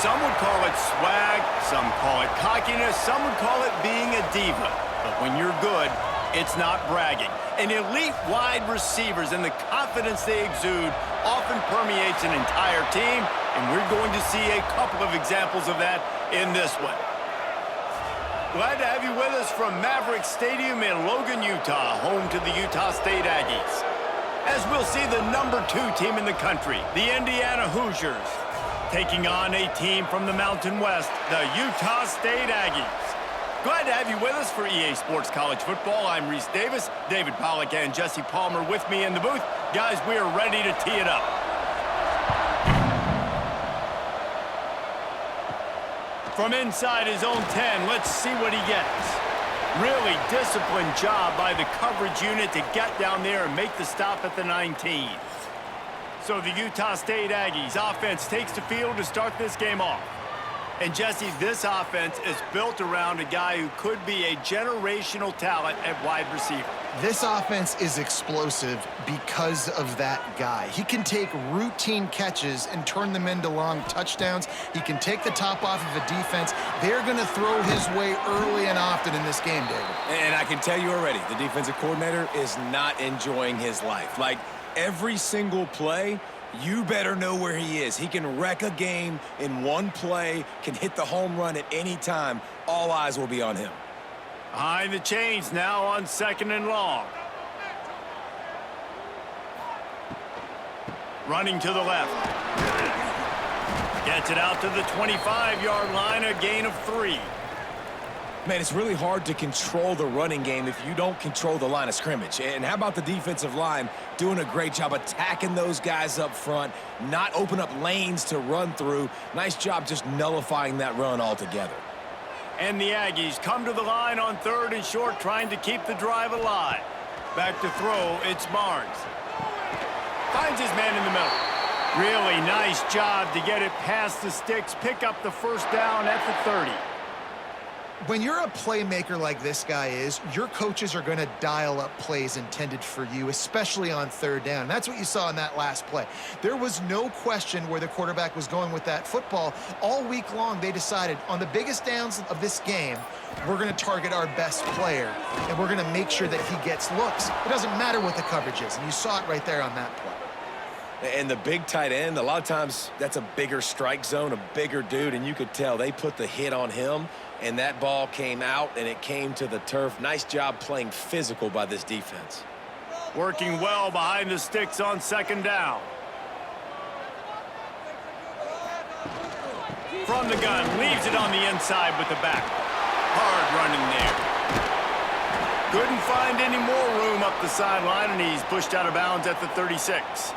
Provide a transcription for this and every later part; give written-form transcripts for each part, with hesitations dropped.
Some would call it swag, some call it cockiness, some would call it being a diva. But when you're good, it's not bragging. And elite wide receivers and the confidence they exude often permeates an entire team, and we're going to see a couple of examples of that in this one. Glad to have you with us from Maverick Stadium in Logan, Utah, home to the Utah State Aggies. As we'll see the number 2 team in the country, the Indiana Hoosiers, taking on a team from the Mountain West, the Utah State Aggies. Glad to have you with us for EA Sports College Football. I'm Reese Davis, David Pollack and Jesse Palmer with me in the booth. Guys, we are ready to tee it up. From inside his own 10, let's see what he gets. Really disciplined job by the coverage unit to get down there and make the stop at the 19. So the Utah State Aggies offense takes the field to start this game off. And Jesse, this offense is built around a guy who could be a generational talent at wide receiver. This offense is explosive because of that guy. He can take routine catches and turn them into long touchdowns. He can take the top off of a defense. They're going to throw his way early and often in this game, David. And I can tell you already, the defensive coordinator is not enjoying his life. Like, every single play, you better know where he is. He can wreck a game in one play, can hit the home run at any time. All eyes will be on him. Behind the chains now on 2nd and long. Running to the left. Gets it out to the 25-yard line, a gain of 3. Man, it's really hard to control the running game if you don't control the line of scrimmage. And how about the defensive line doing a great job attacking those guys up front, not open up lanes to run through. Nice job just nullifying that run altogether. And the Aggies come to the line on 3rd and short, trying to keep the drive alive. Back to throw, it's Barnes. Finds his man in the middle. Really nice job to get it past the sticks, pick up the first down at the 30. When you're a playmaker like this guy is, your coaches are going to dial up plays intended for you, especially on 3rd down. That's what you saw in that last play. There was no question where the quarterback was going with that football. All week long, they decided on the biggest downs of this game, we're going to target our best player, and we're going to make sure that he gets looks. It doesn't matter what the coverage is, and you saw it right there on that play. And the big tight end, a lot of times that's a bigger strike zone, a bigger dude, and you could tell they put the hit on him, and that ball came out, and it came to the turf. Nice job playing physical by this defense. Working well behind the sticks on 2nd down. From the gun, leaves it on the inside with the back. Hard running there. Couldn't find any more room up the sideline, and he's pushed out of bounds at the 36.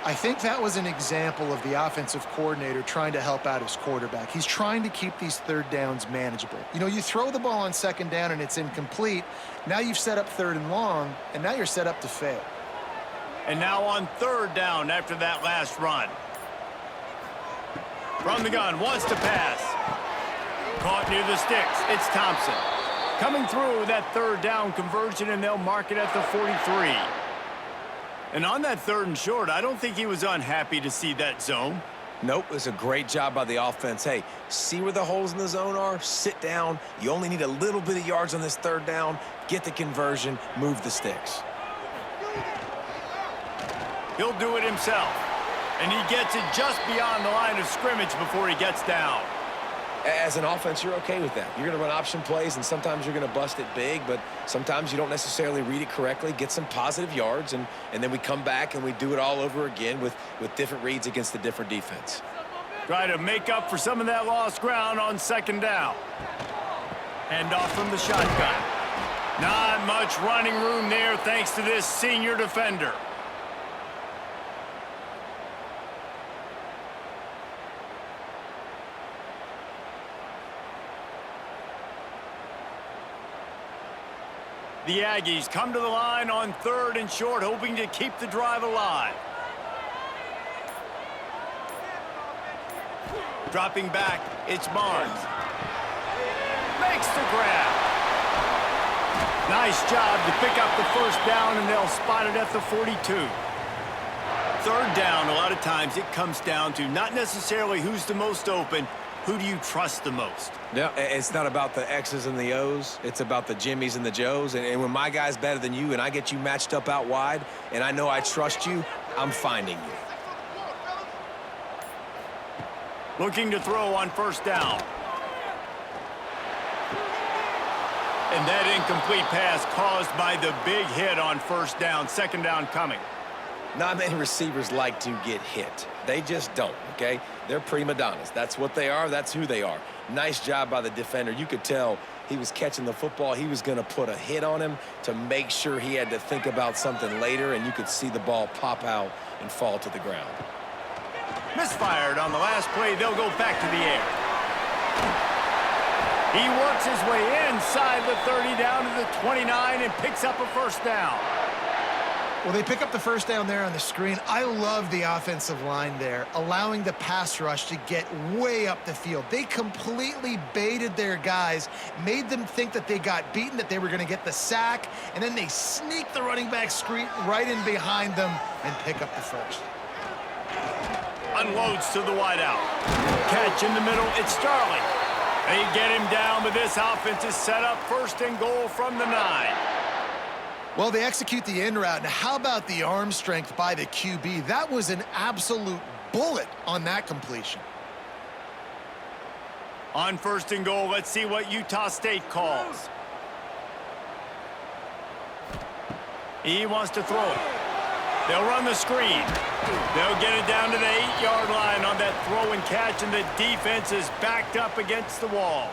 I think that was an example of the offensive coordinator trying to help out his quarterback. He's trying to keep these 3rd downs manageable. You know, you throw the ball on 2nd down and it's incomplete. Now you've set up 3rd and long, and now you're set up to fail. And now on 3rd down after that last run. From the gun, wants to pass. Caught near the sticks. It's Thompson. Coming through with that 3rd down conversion, and they'll mark it at the 43. And on that 3rd and short, I don't think he was unhappy to see that zone. Nope, it was a great job by the offense. Hey, see where the holes in the zone are? Sit down. You only need a little bit of yards on this 3rd down. Get the conversion, move the sticks. He'll do it himself. And he gets it just beyond the line of scrimmage before he gets down. As an offense, you're okay with that. You're going to run option plays, and sometimes you're going to bust it big, but sometimes you don't necessarily read it correctly, get some positive yards, and then we come back and we do it all over again with different reads against a different defense. Try to make up for some of that lost ground on 2nd down. Hand off from the shotgun. Not much running room there thanks to this senior defender. The Aggies come to the line on 3rd and short, hoping to keep the drive alive. Dropping back, it's Barnes. Makes the grab. Nice job to pick up the first down, and they'll spot it at the 42. third down, a lot of times it comes down to not necessarily who's the most open, who do you trust the most? Yeah, it's not about the X's and the O's. It's about the Jimmys and the Joes. And when my guy's better than you and I get you matched up out wide and I know I trust you, I'm finding you. Looking to throw on first down. And that incomplete pass caused by the big hit on first down. Second down coming. Not many receivers like to get hit. They just don't, okay? They're prima donnas. That's what they are. That's who they are. Nice job by the defender. You could tell he was catching the football. He was going to put a hit on him to make sure he had to think about something later, and you could see the ball pop out and fall to the ground. Misfired on the last play. They'll go back to the air. He works his way inside the 30 down to the 29 and picks up a first down. Well, they pick up the first down there on the screen. I love the offensive line there, allowing the pass rush to get way up the field. They completely baited their guys, made them think that they got beaten, that they were going to get the sack, and then they sneak the running back screen right in behind them and pick up the first. Unloads to the wideout. Catch in the middle. It's Starling. They get him down, but this offense is set up first and goal from the 9. Well, they execute the in route. Now, how about the arm strength by the QB? That was an absolute bullet on that completion. On first and goal, let's see what Utah State calls. He wants to throw it. They'll run the screen. They'll get it down to the 8-yard line on that throw and catch, and the defense is backed up against the wall.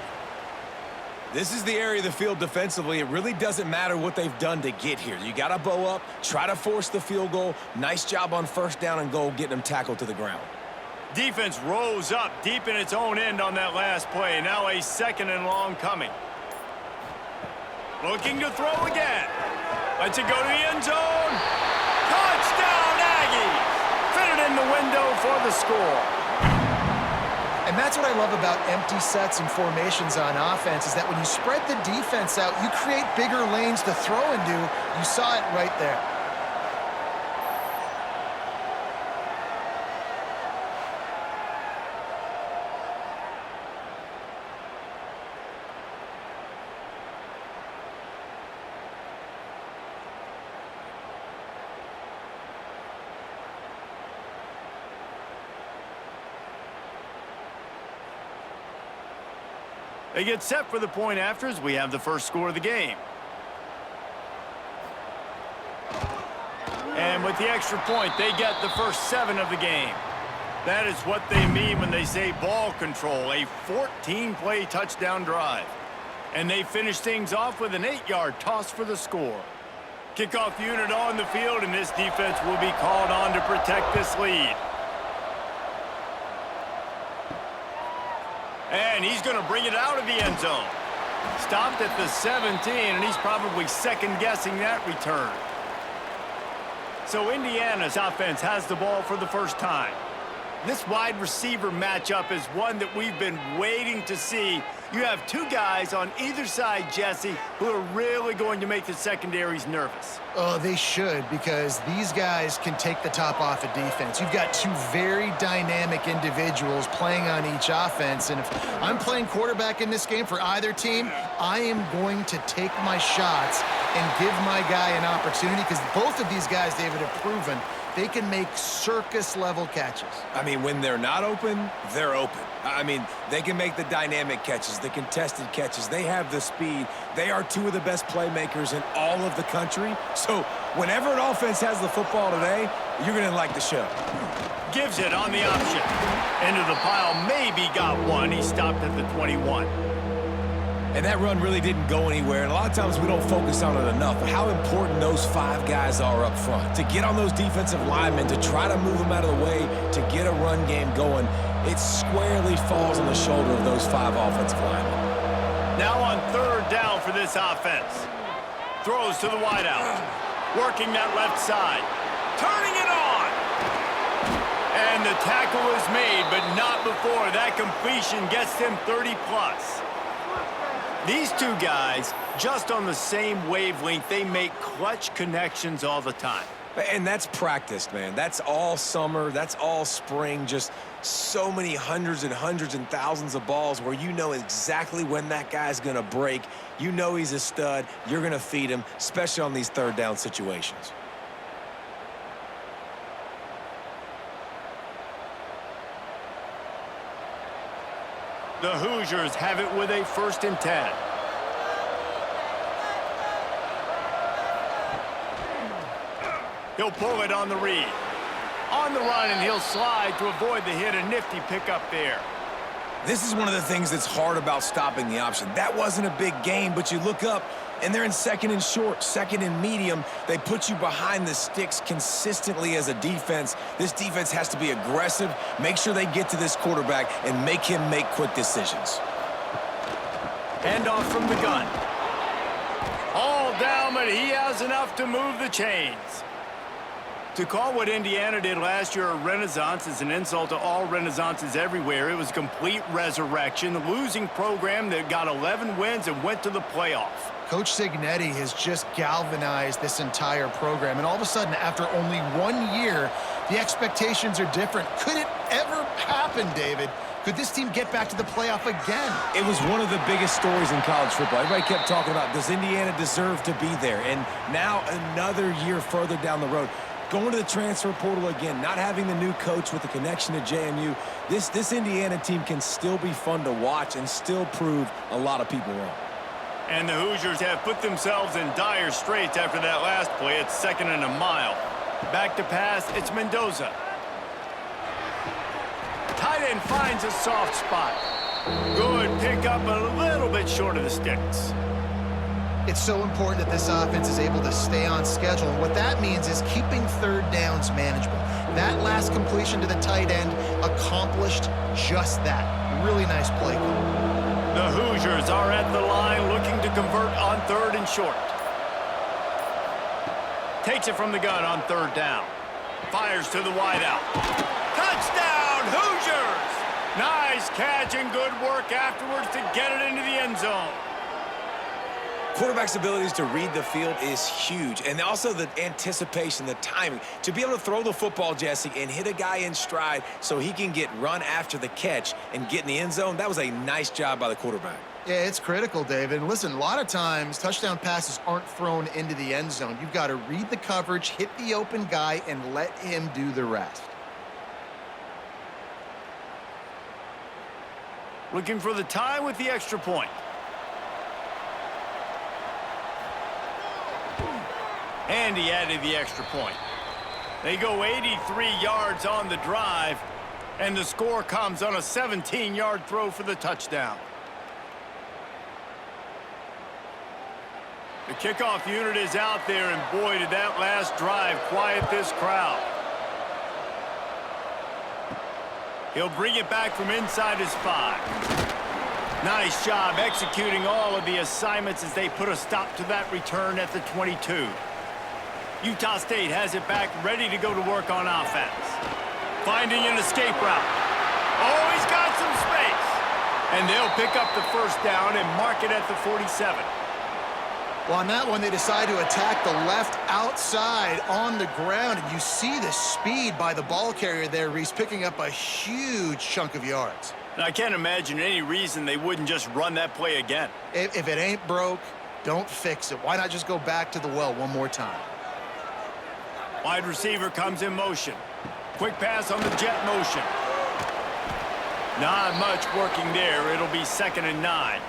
This is the area of the field defensively. It really doesn't matter what they've done to get here. You got to bow up, try to force the field goal. Nice job on first down and goal, getting them tackled to the ground. Defense rose up deep in its own end on that last play. Now a second and long coming. Looking to throw again. Lets it go to the end zone. Touchdown, Aggies! Fitted in the window for the score. And that's what I love about empty sets and formations on offense, is that when you spread the defense out, you create bigger lanes to throw into. You saw it right there. They get set for the point after as we have the first score of the game. And with the extra point, they get the first 7 of the game. That is what they mean when they say ball control, a 14-play touchdown drive. And they finish things off with an 8-yard toss for the score. Kickoff unit on the field, and this defense will be called on to protect this lead. And he's going to bring it out of the end zone. Stopped at the 17, and he's probably second-guessing that return. So Indiana's offense has the ball for the first time. This wide receiver matchup is one that we've been waiting to see. You have two guys on either side, Jesse, who are really going to make the secondaries nervous. Oh, they should, because these guys can take the top off of defense. You've got two very dynamic individuals playing on each offense, and if I'm playing quarterback in this game for either team, I am going to take my shots and give my guy an opportunity, because both of these guys, David, have proven they can make circus-level catches. I mean, when they're not open, they're open. I mean, they can make the dynamic catches, the contested catches. They have the speed. They are two of the best playmakers in all of the country. So whenever an offense has the football today, you're going to like the show. Gives it on the option. Into the pile, maybe got one. He stopped at the 21. And that run really didn't go anywhere, and a lot of times we don't focus on it enough, but how important those 5 guys are up front. To get on those defensive linemen, to try to move them out of the way, to get a run game going, it squarely falls on the shoulder of those 5 offensive linemen. Now on third down for this offense. Throws to the wideout. Working that left side. Turning it on! And the tackle is made, but not before that completion gets him 30+. These two guys, just on the same wavelength, they make clutch connections all the time. And that's practiced, man. That's all summer. That's all spring. Just so many hundreds and hundreds and thousands of balls where you know exactly when that guy's going to break. You know he's a stud. You're going to feed him, especially on these third down situations. The Hoosiers have it with a 1st and 10. He'll pull it on the read. On the run, and he'll slide to avoid the hit. A nifty pickup there. This is one of the things that's hard about stopping the option. That wasn't a big gain, but you look up, and they're in 2nd and short, 2nd and medium. They put you behind the sticks consistently as a defense. This defense has to be aggressive, make sure they get to this quarterback, and make him make quick decisions. Handoff from the gun. All down, but he has enough to move the chains. To call what Indiana did last year a renaissance is an insult to all renaissances everywhere. It was a complete resurrection. The losing program that got 11 wins and went to the playoff. Coach Cignetti has just galvanized this entire program, and all of a sudden, after only 1 year, the expectations are different. Could it ever happen, David? Could this team get back to the playoff again? It was one of the biggest stories in college football. Everybody kept talking about, does Indiana deserve to be there? And now another year further down the road, going to the transfer portal again, not having the new coach with the connection to JMU, this Indiana team can still be fun to watch and still prove a lot of people wrong. And the Hoosiers have put themselves in dire straits after that last play. It's 2nd and a mile. Back to pass, it's Mendoza. Tight end finds a soft spot. Good pickup, a little bit short of the sticks. It's so important that this offense is able to stay on schedule. And what that means is keeping third downs manageable. That last completion to the tight end accomplished just that. Really nice play call. The Hoosiers are at the line looking to convert on 3rd and short. Takes it from the gun on 3rd down. Fires to the wideout. Touchdown, Hoosiers! Nice catch and good work afterwards to get it into the end zone. Quarterback's abilities to read the field is huge, and also the anticipation, the timing. To be able to throw the football, Jesse, and hit a guy in stride so he can get run after the catch and get in the end zone, that was a nice job by the quarterback. Yeah, it's critical, David. And listen, a lot of times touchdown passes aren't thrown into the end zone. You've got to read the coverage, hit the open guy, and let him do the rest. Looking for the tie with the extra point. And he added the extra point. They go 83 yards on the drive, and the score comes on a 17-yard throw for the touchdown. The kickoff unit is out there, and boy, did that last drive quiet this crowd. He'll bring it back from inside his 5. Nice job executing all of the assignments as they put a stop to that return at the 22. Utah State has it back, ready to go to work on offense. Finding an escape route. Oh, he's got some space. And they'll pick up the 1st down and mark it at the 47. Well, on that one, they decide to attack the left outside on the ground. And you see the speed by the ball carrier there, Reese, picking up a huge chunk of yards. And I can't imagine any reason they wouldn't just run that play again. If it ain't broke, don't fix it. Why not just go back to the well one more time? Wide receiver comes in motion. Quick pass on the jet motion. Not much working there. It'll be 2nd and 9.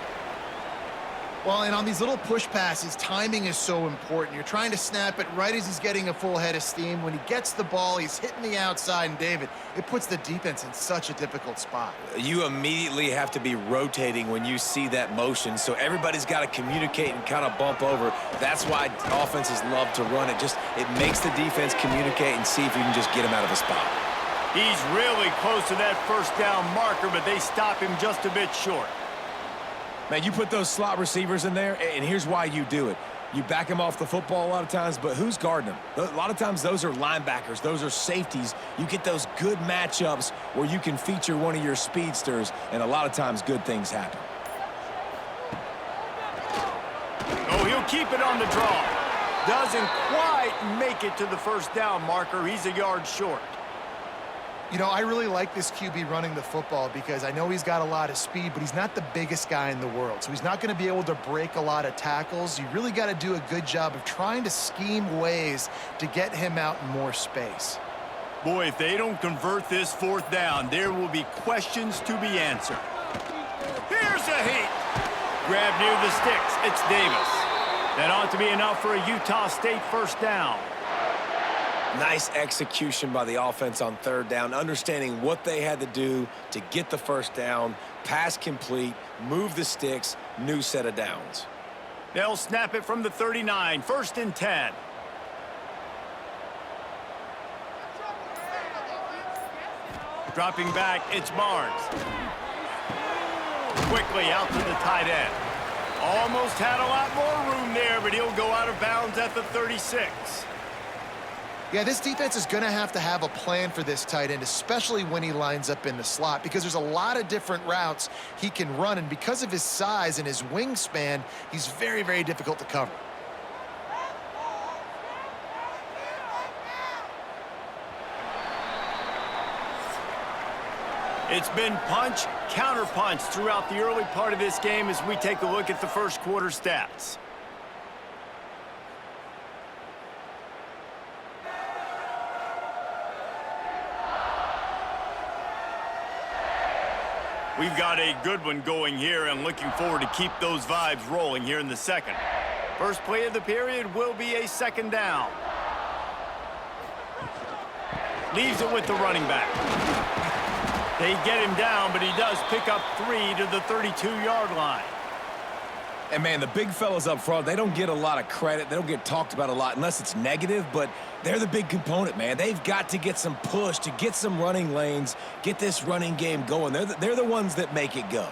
Well, and on these little push passes, timing is so important. You're trying to snap it right as he's getting a full head of steam. When he gets the ball, he's hitting the outside, and David, it puts the defense in such a difficult spot. You immediately have to be rotating when you see that motion, so everybody's got to communicate and kind of bump over. That's why offenses love to run it. It makes the defense communicate and see if you can just get him out of a spot. He's really close to that 1st down marker, but they stop him just a bit short. Man, you put those slot receivers in there, and here's why you do it. You back them off the football a lot of times, but who's guarding them? A lot of times those are linebackers. Those are safeties. You get those good matchups where you can feature one of your speedsters, and a lot of times good things happen. Oh, he'll keep it on the draw. Doesn't quite make it to the first down marker. He's a yard short. You know, I really like this QB running the football because I know he's got a lot of speed, but he's not the biggest guy in the world. So he's not going to be able to break a lot of tackles. You really got to do a good job of trying to scheme ways to get him out in more space. Boy, if they don't convert this fourth down, there will be questions to be answered. Here's a heat. Grab near the sticks. It's Davis. That ought to be enough for a Utah State first down. Nice execution by the offense on third down, understanding what they had to do to get the first down, pass complete, move the sticks, new set of downs. They'll snap it from the 39, 1st and 10. Dropping back, it's Barnes. Quickly out to the tight end. Almost had a lot more room there, but he'll go out of bounds at the 36. Yeah, this defense is going to have a plan for this tight end, especially when he lines up in the slot, because there's a lot of different routes he can run, and because of his size and his wingspan, he's very, very difficult to cover. It's been punch, counter punch throughout the early part of this game as we take a look at the first quarter stats. We've got a good one going here and looking forward to keep those vibes rolling here in the second. First play of the period will be a second down. Leaves it with the running back. They get him down, but he does pick up 3 to the 32-yard line. And, man, the big fellas up front, they don't get a lot of credit. They don't get talked about a lot unless it's negative, but they're the big component, man. They've got to get some push, to get some running lanes, get this running game going. They're the ones that make it go.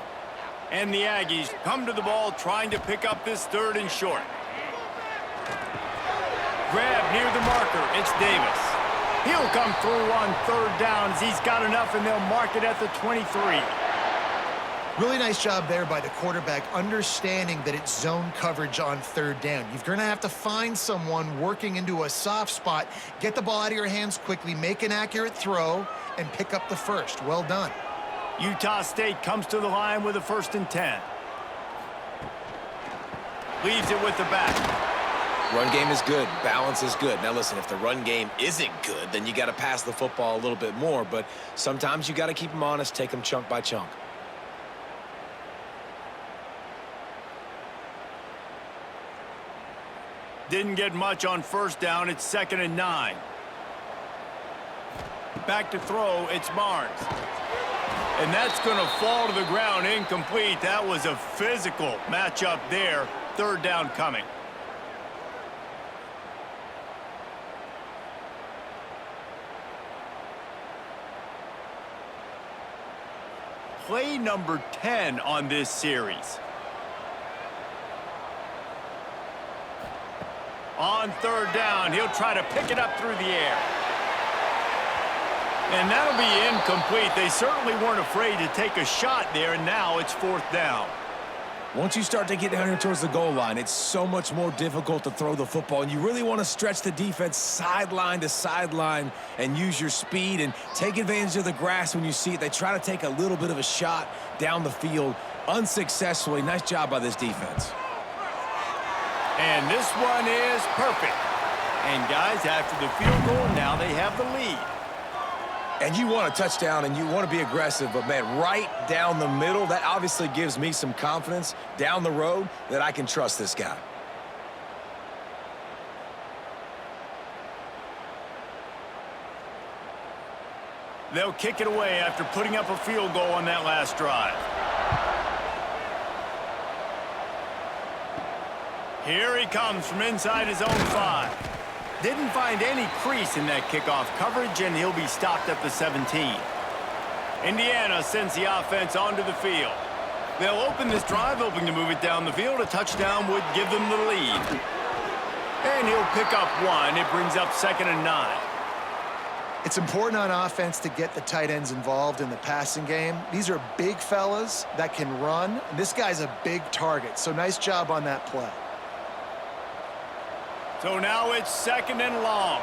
And the Aggies come to the ball trying to pick up this 3rd and short. Grab near the marker. It's Davis. He'll come through on 3rd down as he's got enough, and they'll mark it at the 23. Really nice job there by the quarterback, understanding that it's zone coverage on 3rd down. You're going to have to find someone working into a soft spot, get the ball out of your hands quickly, make an accurate throw, and pick up the first. Well done. Utah State comes to the line with a 1st and 10. Leaves it with the back. Run game is good. Balance is good. Now, listen, if the run game isn't good, then you got to pass the football a little bit more. But sometimes you got to keep them honest, take them chunk by chunk. Didn't get much on 1st down. It's 2nd and 9. Back to throw. It's Barnes. And that's going to fall to the ground incomplete. That was a physical matchup there. 3rd down coming. Play number 10 on this series. On 3rd down, he'll try to pick it up through the air. And that'll be incomplete. They certainly weren't afraid to take a shot there, and now it's 4th down. Once you start to get down here towards the goal line, it's so much more difficult to throw the football, and you really want to stretch the defense sideline to sideline and use your speed and take advantage of the grass when you see it. They try to take a little bit of a shot down the field unsuccessfully. Nice job by this defense. And this one is perfect. And, guys, after the field goal, now they have the lead. And you want a touchdown and you want to be aggressive, but, man, right down the middle, that obviously gives me some confidence down the road that I can trust this guy. They'll kick it away after putting up a field goal on that last drive. Here he comes from inside his own 5. Didn't find any crease in that kickoff coverage, and he'll be stopped at the 17. Indiana sends the offense onto the field. They'll open this drive, hoping to move it down the field. A touchdown would give them the lead. And he'll pick up 1. It brings up 2nd and 9. It's important on offense to get the tight ends involved in the passing game. These are big fellas that can run. This guy's a big target, so nice job on that play. So now it's 2nd and long.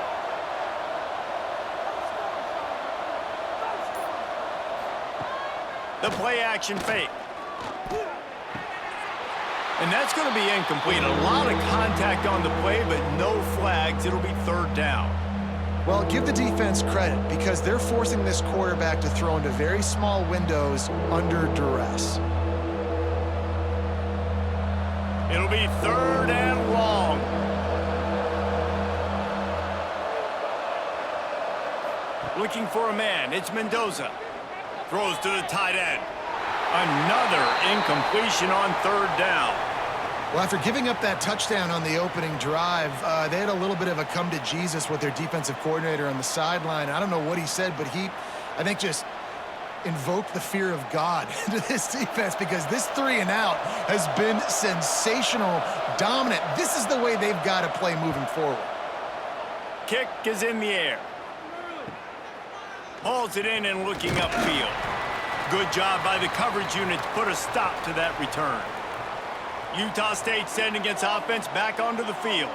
The play action fake. And that's going to be incomplete. A lot of contact on the play, but no flags. It'll be 3rd down. Well, give the defense credit because they're forcing this quarterback to throw into very small windows under duress. It'll be 3rd and long. Looking for a man. It's Mendoza. Throws to the tight end. Another incompletion on 3rd down. Well, after giving up that touchdown on the opening drive, they had a little bit of a come to Jesus with their defensive coordinator on the sideline. I don't know what he said, but he, I think, just invoked the fear of God into this defense because this 3-and-out has been sensational, dominant. This is the way they've got to play moving forward. Kick is in the air. Hauls it in and looking upfield. Good job by the coverage unit to put a stop to that return. Utah State sending its offense back onto the field.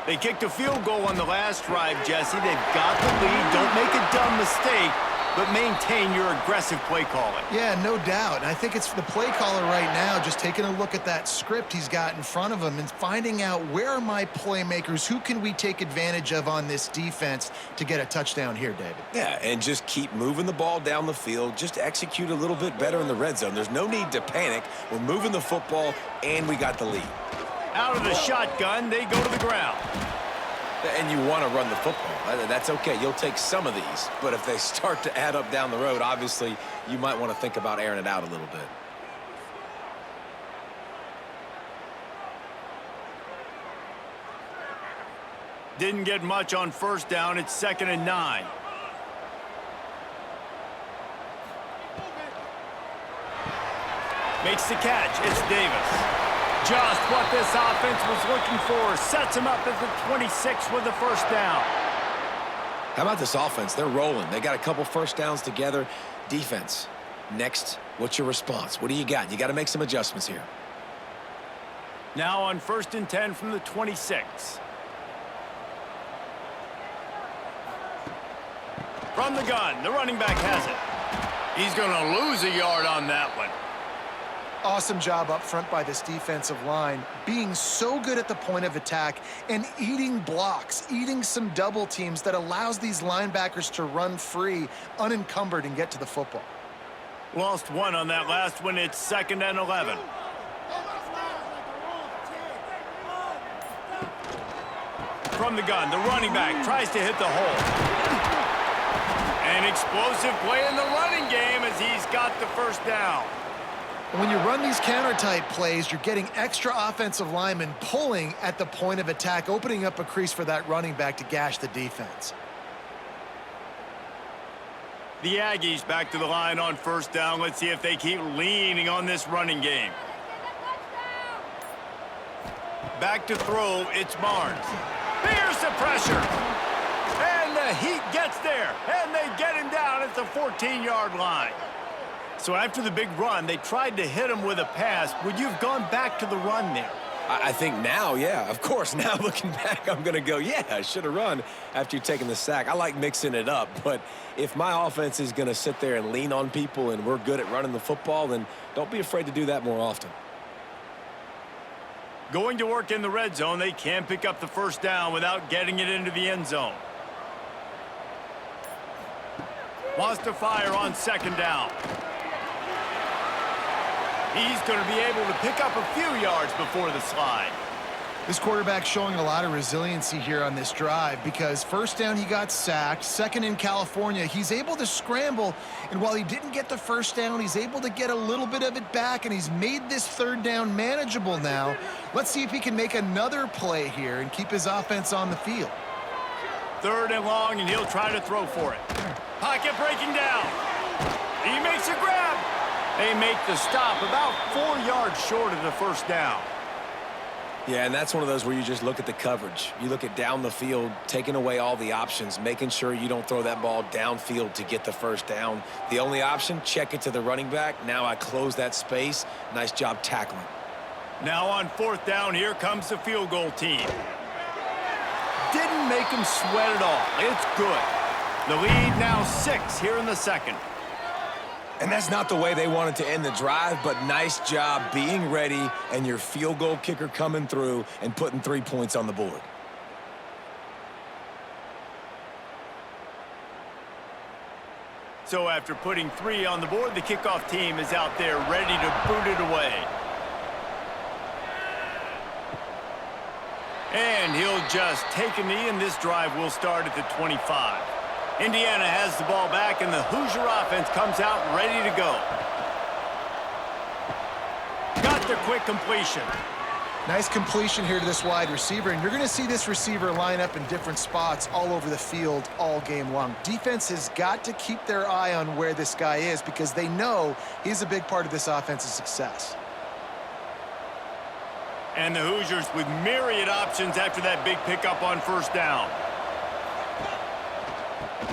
They kicked a field goal on the last drive, Jesse. They've got the lead. Don't make a dumb mistake, but maintain your aggressive play calling. Yeah, no doubt. And I think it's the play caller right now just taking a look at that script he's got in front of him and finding out where are my playmakers, who can we take advantage of on this defense to get a touchdown here, David. Yeah, and just keep moving the ball down the field. Just execute a little bit better in the red zone. There's no need to panic. We're moving the football, and we got the lead. Out of the shotgun, they go to the ground. And you want to run the football. That's okay. You'll take some of these. But if they start to add up down the road, obviously, you might want to think about airing it out a little bit. Didn't get much on 1st down. It's 2nd and 9. Makes the catch. It's Davis. Just what this offense was looking for. Sets him up at the 26 with the 1st down. How about this offense? They're rolling. They got a couple 1st downs together. Defense. Next, what's your response? What do you got? You got to make some adjustments here. Now on 1st and 10 from the 26. From the gun, the running back has it. He's going to lose a yard on that one. Awesome job up front by this defensive line, being so good at the point of attack and eating blocks, eating some double teams that allows these linebackers to run free, unencumbered, and get to the football. Lost one on that last one. It's 2nd and 11. From the gun, the running back tries to hit the hole. An explosive play in the running game as he's got the 1st down. When you run these counter-type plays, you're getting extra offensive linemen pulling at the point of attack, opening up a crease for that running back to gash the defense. The Aggies back to the line on 1st down. Let's see if they keep leaning on this running game. Back to throw, it's Barnes. Here's the pressure. And the heat gets there, and they get him down at the 14-yard line. So after the big run, they tried to hit him with a pass. Would you have gone back to the run there? I think now, yeah. Of course, now looking back, I'm going to go, yeah, I should have run after taking the sack. I like mixing it up, but if my offense is going to sit there and lean on people and we're good at running the football, then don't be afraid to do that more often. Going to work in the red zone, they can't pick up the 1st down without getting it into the end zone. Wants to fire on 2nd down. He's going to be able to pick up a few yards before the slide. This quarterback showing a lot of resiliency here on this drive because 1st down he got sacked, 2nd in California. He's able to scramble, and while he didn't get the 1st down, he's able to get a little bit of it back, and he's made this 3rd down manageable now. Let's see if he can make another play here and keep his offense on the field. 3rd and long, and he'll try to throw for it. Pocket breaking down. He makes a grab. They make the stop about 4 yards short of the 1st down. Yeah, and that's one of those where you just look at the coverage. You look at down the field, taking away all the options, making sure you don't throw that ball downfield to get the 1st down. The only option, check it to the running back. Now I close that space. Nice job tackling. Now on 4th down, here comes the field goal team. make them sweat it all. It's good. The lead now 6 here in the second. And that's not the way they wanted to end the drive, but nice job being ready and your field goal kicker coming through and putting 3 points on the board. So after putting 3 on the board, the kickoff team is out there ready to boot it away. And he'll just take a knee, and this drive will start at the 25. Indiana has the ball back, and the Hoosier offense comes out ready to go. Got the quick completion. Nice completion here to this wide receiver, and you're going to see this receiver line up in different spots all over the field all game long. Defense has got to keep their eye on where this guy is because they know he's a big part of this offense's success. And the Hoosiers with myriad options after that big pickup on first down.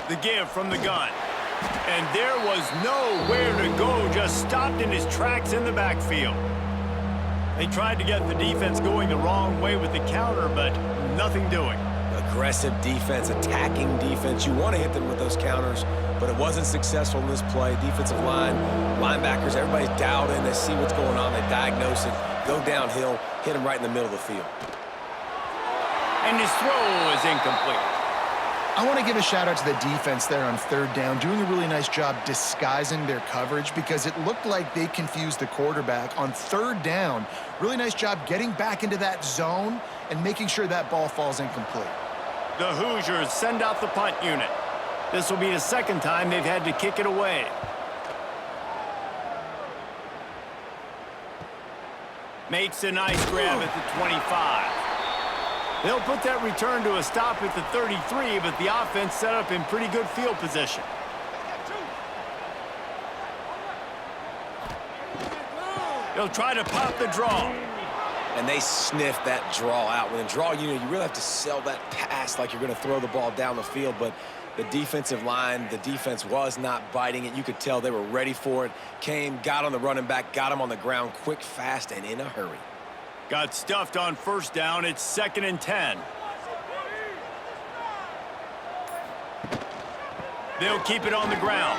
The give from the gun. And there was nowhere to go, just stopped in his tracks in the backfield. They tried to get the defense going the wrong way with the counter, but nothing doing. Aggressive defense, attacking defense. You want to hit them with those counters, but it wasn't successful in this play. Defensive line, linebackers, everybody's dialed in. They see what's going on. They diagnose it, go downhill, hit him right in the middle of the field. And his throw is incomplete. I want to give a shout out to the defense there on third down, doing a really nice job disguising their coverage because it looked like they confused the quarterback on third down. Really nice job getting back into that zone and making sure that ball falls incomplete. The Hoosiers send out the punt unit. This will be the second time they've had to kick it away. Makes a nice grab at the 25. They'll put that return to a stop at the 33, but the offense set up in pretty good field position. They'll try to pop the draw. And they sniffed that draw out. When a draw, you really have to sell that pass like you're going to throw the ball down the field, but the defensive line, the defense was not biting it. You could tell they were ready for it. Came, got on the running back, got him on the ground quick, fast, and in a hurry. Got stuffed on first down. It's 2nd and 10. They'll keep it on the ground.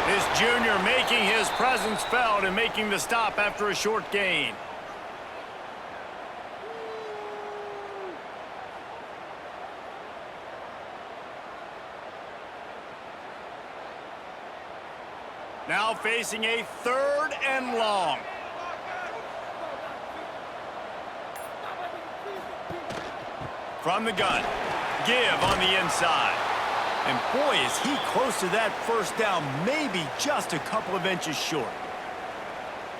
This junior making his presence felt and making the stop after a short gain. Now facing a 3rd and long. From the gun, give on the inside. And boy, is he close to that first down, maybe just a couple of inches short.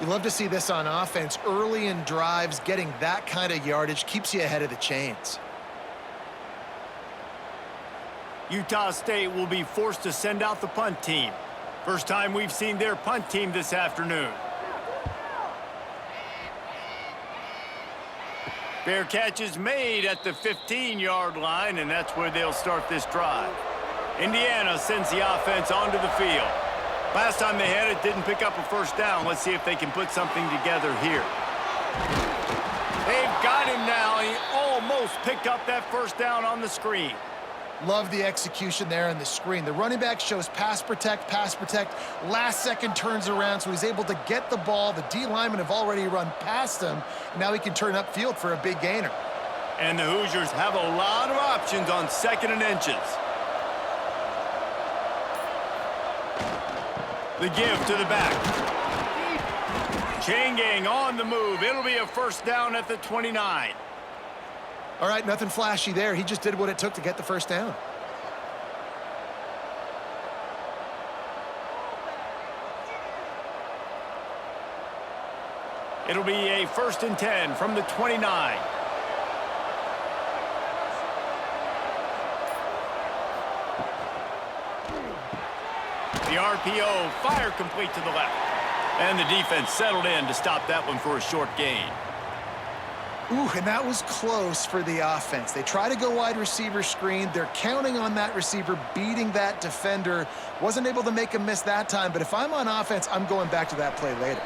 You love to see this on offense. Early in drives, getting that kind of yardage keeps you ahead of the chains. Utah State will be forced to send out the punt team. First time we've seen their punt team this afternoon. Fair catch is made at the 15-yard line, and that's where they'll start this drive. Indiana sends the offense onto the field. Last time they had it, didn't pick up a first down. Let's see if they can put something together here. They've got him now. He almost picked up that first down on the screen. Love the execution there on the screen. The running back shows pass protect, last second turns around, so he's able to get the ball. The D linemen have already run past him. Now he can turn upfield for a big gainer. And the Hoosiers have a lot of options on 2nd and inches. The give to the back. Chain gang on the move. It'll be a first down at the 29. All right, nothing flashy there. He just did what it took to get the first down. It'll be a 1st and 10 from the 29. The RPO, fire complete to the left. And the defense settled in to stop that one for a short gain. Ooh, and that was close for the offense. They try to go wide receiver screen. They're counting on that receiver beating that defender. Wasn't able to make him miss that time, but if I'm on offense, I'm going back to that play later.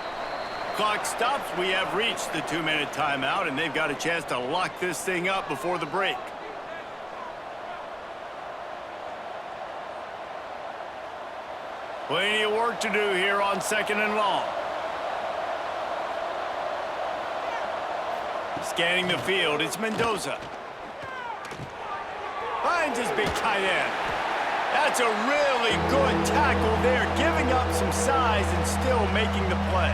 Clock stops. We have reached the 2-minute timeout, and they've got a chance to lock this thing up before the break. Plenty of work to do here on 2nd and long. Scanning the field, it's Mendoza. Finds his big tight end. That's a really good tackle there, giving up some size and still making the play.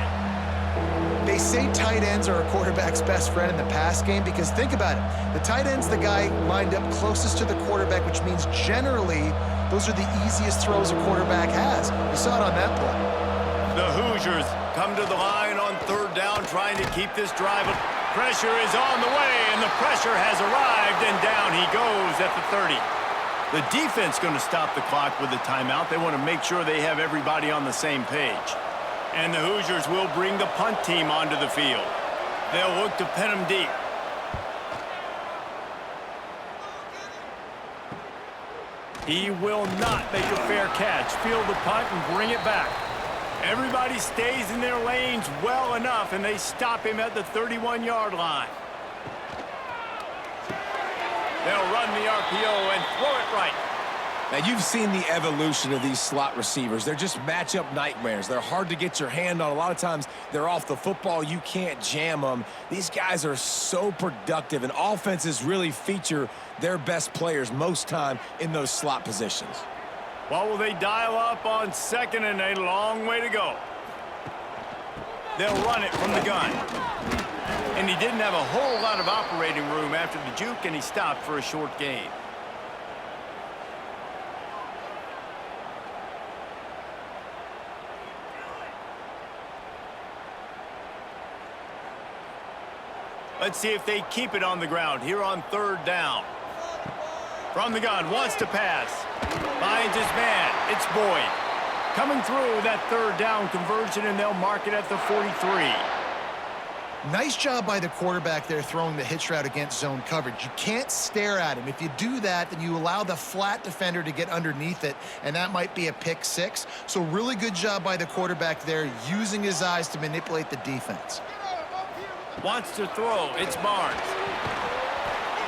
They say tight ends are a quarterback's best friend in the pass game because think about it. The tight end's the guy lined up closest to the quarterback, which means generally those are the easiest throws a quarterback has. You saw it on that play. The Hoosiers come to the line on 3rd down, trying to keep this drive. Pressure is on the way, and the pressure has arrived, and down he goes at the 30. The defense going to stop the clock with a timeout. They want to make sure they have everybody on the same page. And the Hoosiers will bring the punt team onto the field. They'll look to pin them deep. He will not make a fair catch. Field the punt and bring it back. Everybody stays in their lanes well enough, and they stop him at the 31-yard line. They'll run the RPO and throw it right. Now, you've seen the evolution of these slot receivers. They're just matchup nightmares. They're hard to get your hand on. A lot of times, they're off the football. You can't jam them. These guys are so productive, and offenses really feature their best players most time in those slot positions. What will they dial up on 2nd and a long way to go? They'll run it from the gun. And he didn't have a whole lot of operating room after the juke, and he stopped for a short gain. Let's see if they keep it on the ground here on 3rd down. From the gun, wants to pass. Finds his man. It's Boyd. Coming through that 3rd down conversion, and they'll mark it at the 43. Nice job by the quarterback there throwing the hitch route against zone coverage. You can't stare at him. If you do that, then you allow the flat defender to get underneath it, and that might be a pick 6. So really good job by the quarterback there, using his eyes to manipulate the defense. Wants to throw. It's Barnes.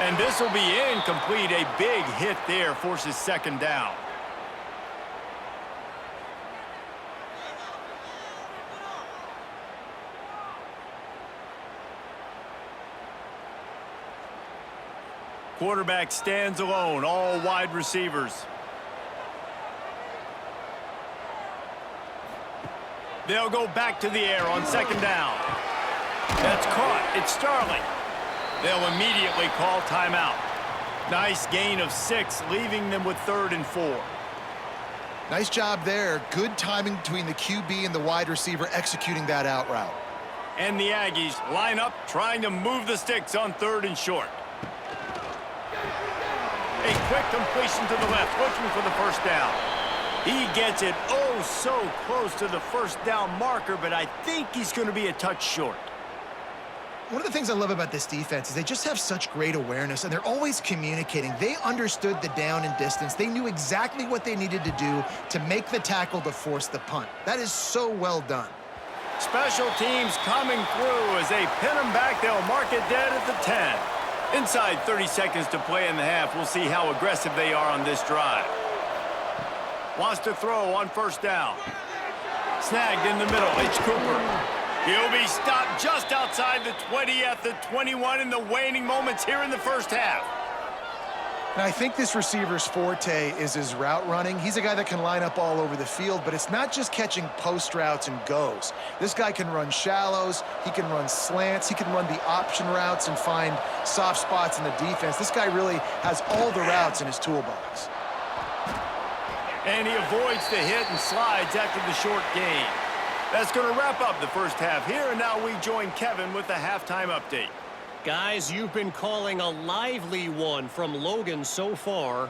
And this will be incomplete. A big hit there forces 2nd down. Quarterback stands alone, all wide receivers. They'll go back to the air on 2nd down. That's caught. It's Starling. They'll immediately call timeout. Nice gain of 6, leaving them with 3rd and 4. Nice job there. Good timing between the QB and the wide receiver executing that out route. And the Aggies line up, trying to move the sticks on 3rd and short. A quick completion to the left, looking for the 1st down. He gets it oh so close to the 1st down marker, but I think he's going to be a touch short. One of the things I love about this defense is they just have such great awareness, and they're always communicating. They understood the down and distance. They knew exactly what they needed to do to make the tackle to force the punt. That is so well done. Special teams coming through as they pin them back. They'll mark it dead at the 10. Inside 30 seconds to play in the half. We'll see how aggressive they are on this drive. Wants to throw on 1st down. Snagged in the middle. It's Cooper. He'll be stopped just outside the 20 at the 21 in the waning moments here in the 1st half. And I think this receiver's forte is his route running. He's a guy that can line up all over the field, but it's not just catching post routes and goes. This guy can run shallows, he can run slants, he can run the option routes and find soft spots in the defense. This guy really has all the routes in his toolbox. And he avoids the hit and slides after the short gain. That's going to wrap up the 1st half here, and now we join Kevin with the halftime update. Guys, you've been calling a lively one from Logan so far.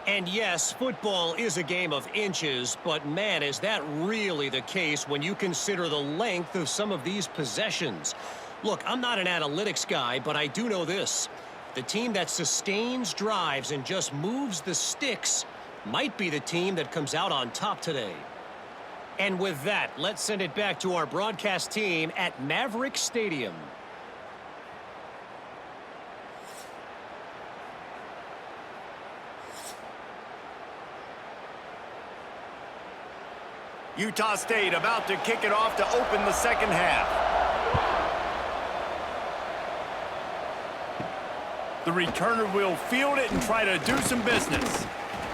And yes, football is a game of inches, but man, is that really the case when you consider the length of some of these possessions. Look, I'm not an analytics guy, but I do know this. The team that sustains drives and just moves the sticks might be the team that comes out on top today. And with that, let's send it back to our broadcast team at Maverick Stadium. Utah State about to kick it off to open the second half. The returner will field it and try to do some business.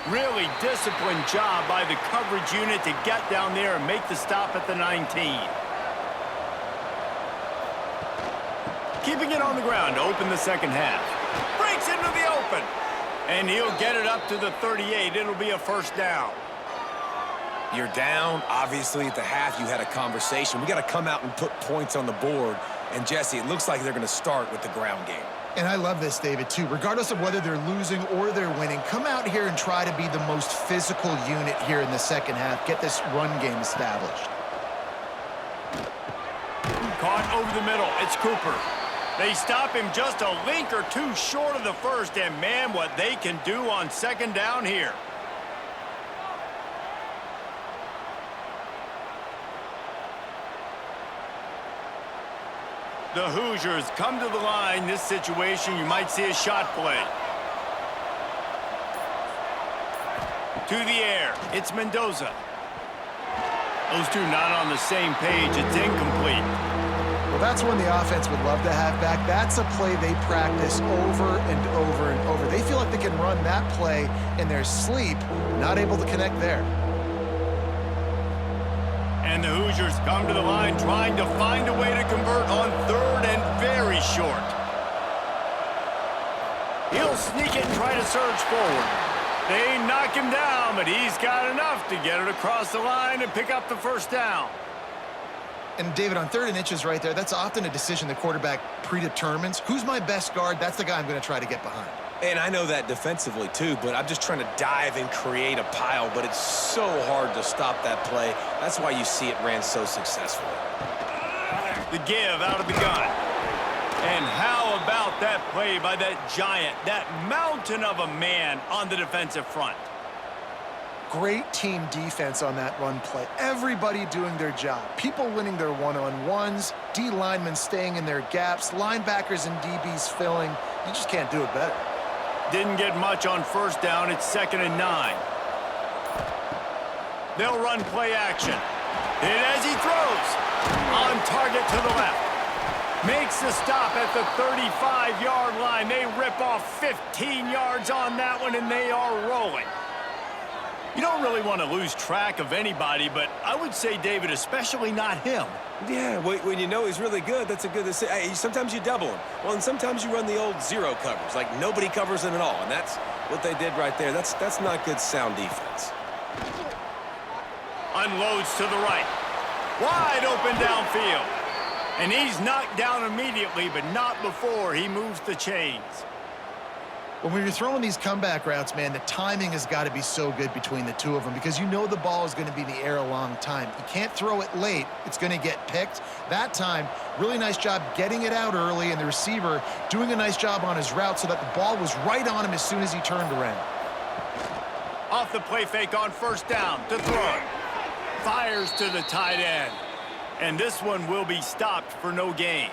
Really disciplined job by the coverage unit to get down there and make the stop at the 19. Keeping it on the ground to open the second half. Breaks into the open. And he'll get it up to the 38. It'll be a first down. You're down. Obviously, at the half, you had a conversation. We got to come out and put points on the board. And, Jesse, it looks like they're going to start with the ground game. And I love this, David, too. Regardless of whether they're losing or they're winning, come out here and try to be the most physical unit here in the second half. Get this run game established. Caught over the middle. It's Cooper. They stop him just a link or two short of the first, and man, what they can do on second down here. The Hoosiers come to the line. This situation, you might see a shot play. To the air, it's Mendoza. Those two not on the same page. It's incomplete. Well, that's one the offense would love to have back. That's a play they practice over and over and over. They feel like they can run that play in their sleep, not able to connect there. And the Hoosiers come to the line trying to find a way to convert on third and very short. He'll sneak it and try to surge forward. They knock him down, but he's got enough to get it across the line and pick up the first down. And, David, on 3rd and inches right there, that's often a decision the quarterback predetermines. Who's my best guard? That's the guy I'm going to try to get behind. And I know that defensively, too, but I'm just trying to dive and create a pile, but it's so hard to stop that play. That's why you see it ran so successfully. The give out of the gun. And how about that play by that giant, that mountain of a man on the defensive front? Great team defense on that run play. Everybody doing their job. People winning their one-on-ones, D linemen staying in their gaps, linebackers and DBs filling. You just can't do it better. Didn't get much on first down. It's 2nd and 9. They'll run play action. And as he throws, on target to the left. Makes the stop at the 35-yard line. They rip off 15 yards on that one, and they are rolling. You don't really want to lose track of anybody, but I would say, David, especially not him. Yeah, when you know he's really good, that's a good decision. Hey, sometimes you double him. Well, and sometimes you run the old zero covers, like nobody covers him at all, and that's what they did right there. That's not good sound defense. Unloads to the right. Wide open downfield. And he's knocked down immediately, but not before he moves the chains. When you're throwing these comeback routes, man, the timing has got to be so good between the two of them because you know the ball is going to be in the air a long time. You can't throw it late. It's going to get picked. That time, really nice job getting it out early, and the receiver doing a nice job on his route so that the ball was right on him as soon as he turned around. Off the play fake on first down to throw. Fires to the tight end. And this one will be stopped for no gain.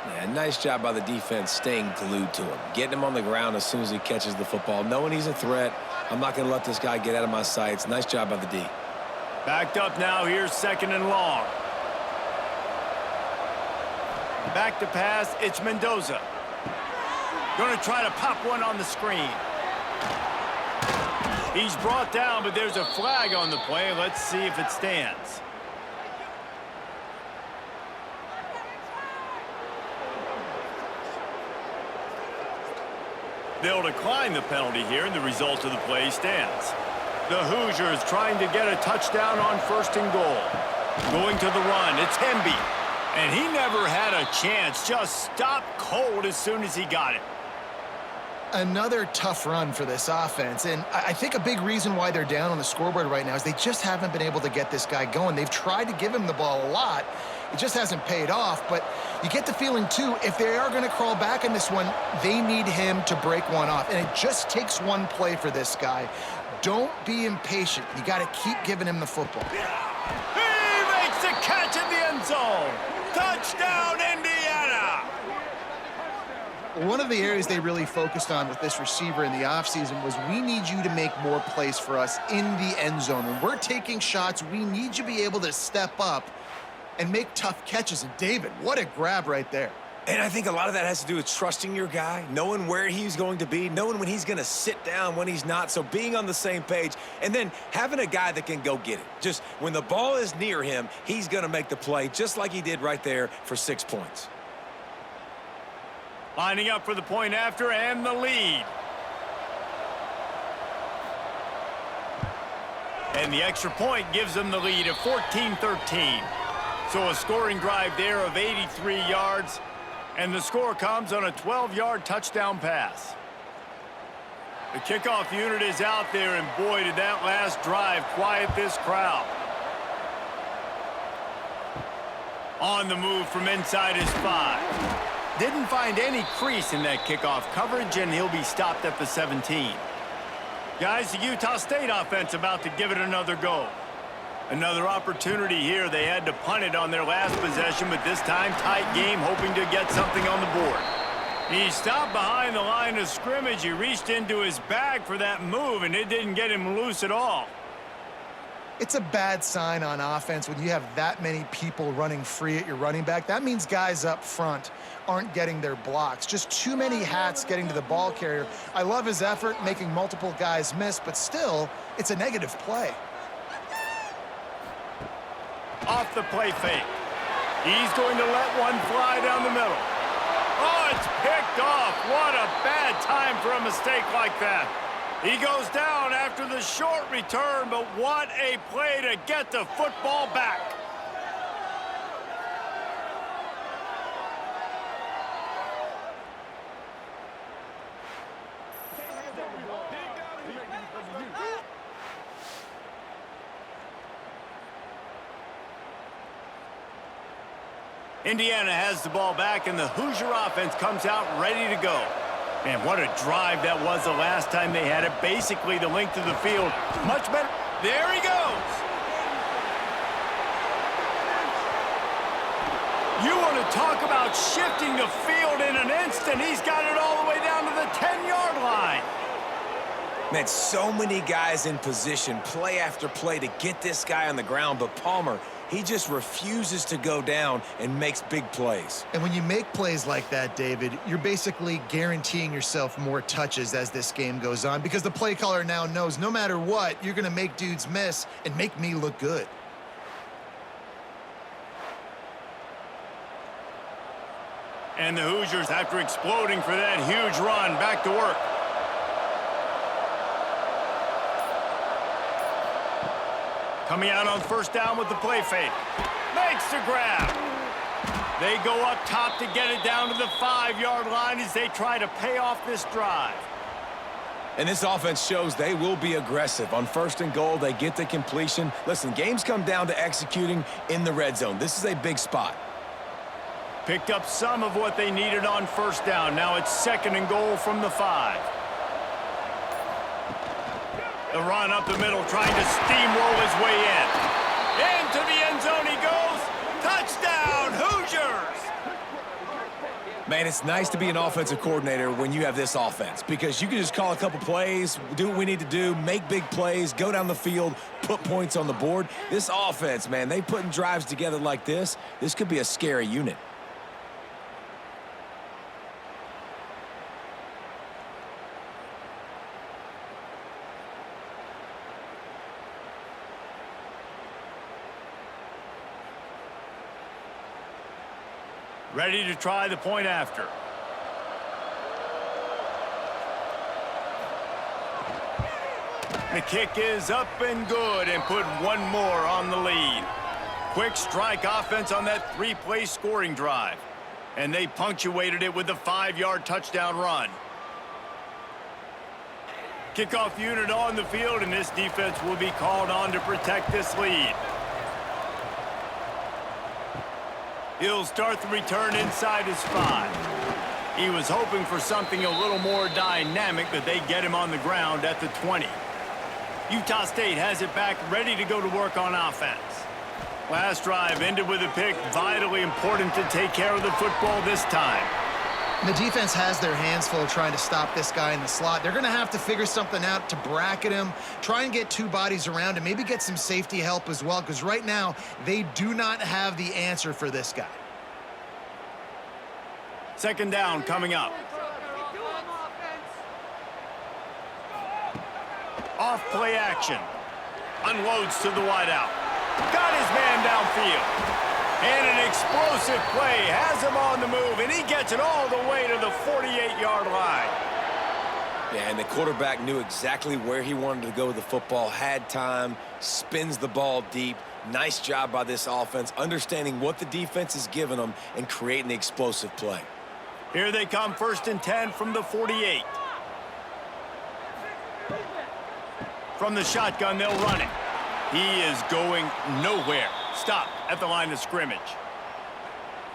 Yeah, nice job by the defense staying glued to him. Getting him on the ground as soon as he catches the football. Knowing he's a threat. I'm not going to let this guy get out of my sights. Nice job by the D. Backed up now. Here's 2nd and long. Back to pass. It's Mendoza. Going to try to pop one on the screen. He's brought down, but there's a flag on the play. Let's see if it stands. They'll decline the penalty here, and the result of the play stands. The Hoosiers trying to get a touchdown on 1st and goal. Going to the run, it's Hemby. And he never had a chance, just stopped cold as soon as he got it. Another tough run for this offense, and I think a big reason why they're down on the scoreboard right now is they just haven't been able to get this guy going. They've tried to give him the ball a lot. It just hasn't paid off, but you get the feeling, too, if they are going to crawl back in this one, they need him to break one off, and it just takes one play for this guy. Don't be impatient. You got to keep giving him the football. He makes the catch in the end zone. Touchdown, Indiana! One of the areas they really focused on with this receiver in the offseason was we need you to make more plays for us in the end zone. When we're taking shots, we need you to be able to step up and make tough catches. And David, what a grab right there. And I think a lot of that has to do with trusting your guy, knowing where he's going to be, knowing when he's going to sit down, when he's not, so being on the same page, and then having a guy that can go get it. Just when the ball is near him, he's going to make the play, just like he did right there for 6 points. Lining up for the point after and the lead. And the extra point gives them the lead at 14-13. So a scoring drive there of 83 yards. And the score comes on a 12-yard touchdown pass. The kickoff unit is out there, and boy, did that last drive quiet this crowd. On the move from inside his 5. Didn't find any crease in that kickoff coverage, and he'll be stopped at the 17. Guys, the Utah State offense about to give it another go. Another opportunity here. They had to punt it on their last possession, but this time tight game, hoping to get something on the board. He stopped behind the line of scrimmage. He reached into his bag for that move, and it didn't get him loose at all. It's a bad sign on offense when you have that many people running free at your running back. That means guys up front aren't getting their blocks. Just too many hats getting to the ball carrier. I love his effort, making multiple guys miss, but still, it's a negative play. Off the play fake. He's going to let one fly down the middle. Oh, it's picked off. What a bad time for a mistake like that. He goes down after the short return, but what a play to get the football back. Indiana has the ball back, and the Hoosier offense comes out ready to go. Man, what a drive that was the last time they had it. Basically the length of the field. Much better. There he goes. You want to talk about shifting the field in an instant. He's got it all the way down to the 10-yard line. Man, so many guys in position, play after play to get this guy on the ground, but Palmer, he just refuses to go down and makes big plays. And when you make plays like that, David, you're basically guaranteeing yourself more touches as this game goes on, because the play caller now knows no matter what, you're going to make dudes miss and make me look good. And the Hoosiers, after exploding for that huge run, back to work. Coming out on first down with the play fake. Makes the grab. They go up top to get it down to the 5-yard line as they try to pay off this drive. And this offense shows they will be aggressive. On first and goal, they get the completion. Listen, games come down to executing in the red zone. This is a big spot. Picked up some of what they needed on first down. Now it's second and goal from the 5. The run up the middle, trying to steamroll his way in. Into the end zone he goes. Touchdown, Hoosiers! Man, it's nice to be an offensive coordinator when you have this offense, because you can just call a couple plays, do what we need to do, make big plays, go down the field, put points on the board. This offense, man, they putting drives together like this could be a scary unit. Ready to try the point after. The kick is up and good, and put one more on the lead. Quick strike offense on that 3-play scoring drive. And they punctuated it with a 5-yard touchdown run. Kickoff unit on the field, and this defense will be called on to protect this lead. He'll start the return inside his 5. He was hoping for something a little more dynamic, but they get him on the ground at the 20. Utah State has it back, ready to go to work on offense. Last drive ended with a pick. Vitally important to take care of the football this time. The defense has their hands full trying to stop this guy in the slot. They're going to have to figure something out to bracket him, try and get two bodies around him, maybe get some safety help as well, because right now they do not have the answer for this guy. Second down coming up. Off play action. Unloads to the wideout. Got his man downfield. And an explosive play has him on the move, and he gets it all the way to the 48-yard line. Yeah, and the quarterback knew exactly where he wanted to go with the football, had time, spins the ball deep. Nice job by this offense, understanding what the defense is giving them and creating the explosive play. Here they come, 1st and 10 from the 48. From the shotgun, they'll run it. He is going nowhere. Stop at the line of scrimmage.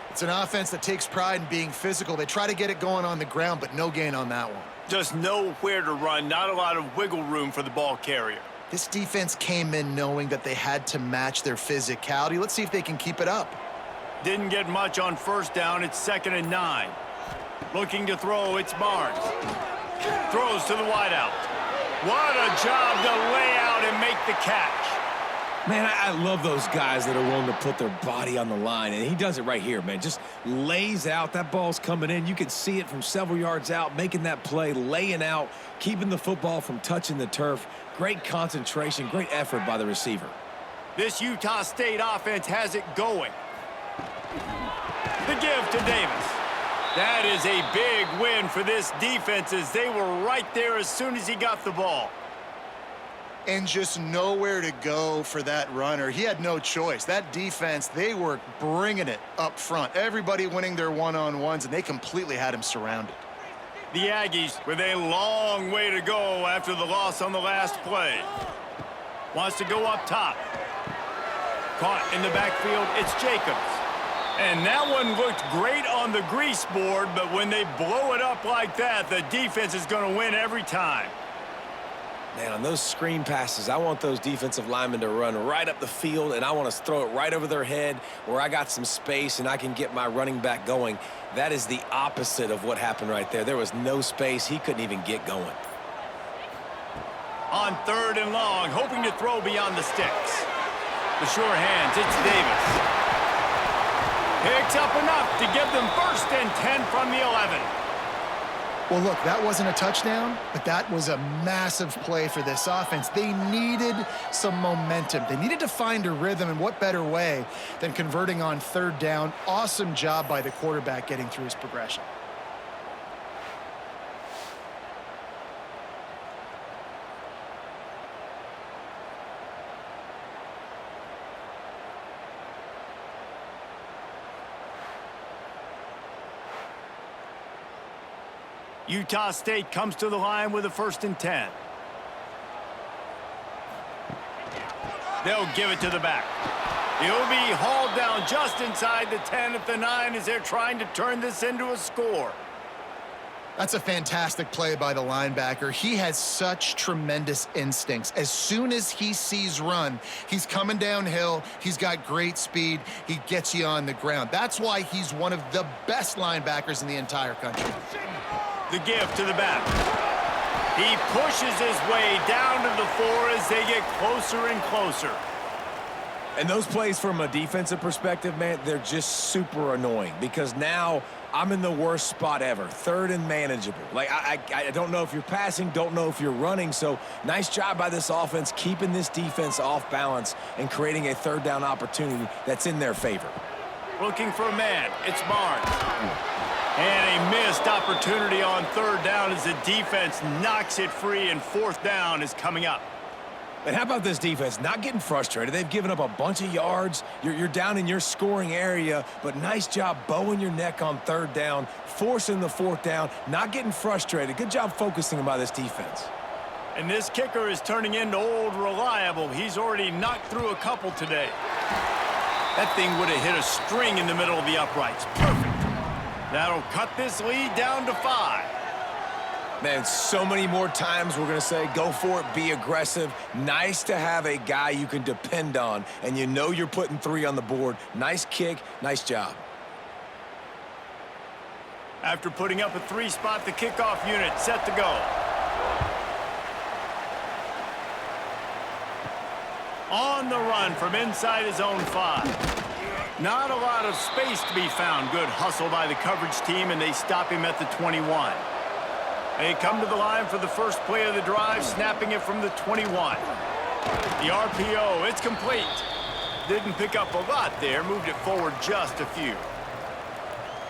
It's an offense that takes pride in being physical. They try to get it going on the ground, but no gain on that one. Just nowhere to run, not a lot of wiggle room for the ball carrier. This defense came in knowing that they had to match their physicality. Let's see if they can keep it up. Didn't get much on 1st down. It's 2nd and 9. Looking to throw, it's Barnes. Throws to the wideout. What a job to lay out and make the catch. Man, I love those guys that are willing to put their body on the line, and he does it right here, man. Just lays out. That ball's coming in. You can see it from several yards out, making that play, laying out, keeping the football from touching the turf. Great concentration, great effort by the receiver. This Utah State offense has it going. The give to Davis. That is a big win for this defense as they were right there as soon as he got the ball. And just nowhere to go for that runner. He had no choice. That defense, they were bringing it up front. Everybody winning their one-on-ones, and they completely had him surrounded. The Aggies with a long way to go after the loss on the last play. Wants to go up top. Caught in the backfield, it's Jacobs. And that one looked great on the grease board, but when they blow it up like that, the defense is going to win every time. Man, on those screen passes, I want those defensive linemen to run right up the field, and I want to throw it right over their head where I got some space and I can get my running back going. That is the opposite of what happened right there. There was no space. He couldn't even get going. On 3rd and long, hoping to throw beyond the sticks. The sure hands, it's Davis. Picks up enough to give them 1st and 10 from the 11. Well, look, that wasn't a touchdown, but that was a massive play for this offense. They needed some momentum. They needed to find a rhythm, and what better way than converting on 3rd down. Awesome job by the quarterback getting through his progression. Utah State comes to the line with a 1st and 10. They'll give it to the back. He'll be hauled down just inside the 10 at the 9 as they're trying to turn this into a score. That's a fantastic play by the linebacker. He has such tremendous instincts. As soon as he sees run, he's coming downhill. He's got great speed. He gets you on the ground. That's why he's one of the best linebackers in the entire country. The give to the back. He pushes his way down to the 4 as they get closer and closer. And those plays from a defensive perspective, man, they're just super annoying because now I'm in the worst spot ever. 3rd and manageable. Like, I don't know if you're passing, don't know if you're running. So nice job by this offense keeping this defense off balance and creating a 3rd down opportunity that's in their favor. Looking for a man. It's Barnes. And a missed opportunity on 3rd down as the defense knocks it free, and 4th down is coming up. And how about this defense? Not getting frustrated. They've given up a bunch of yards. You're down in your scoring area, but nice job bowing your neck on 3rd down, forcing the 4th down, not getting frustrated. Good job focusing by this defense. And this kicker is turning into old reliable. He's already knocked through a couple today. That thing would have hit a string in the middle of the uprights. Perfect. That'll cut this lead down to 5. Man, so many more times we're going to say, go for it, be aggressive. Nice to have a guy you can depend on, and you know you're putting 3 on the board. Nice kick, nice job. After putting up a 3-spot, the kickoff unit set to go. On the run from inside his own 5. Not a lot of space to be found. Good hustle by the coverage team, and they stop him at the 21. They come to the line for the first play of the drive, snapping it from the 21. The RPO, it's complete. Didn't pick up a lot there, moved it forward just a few.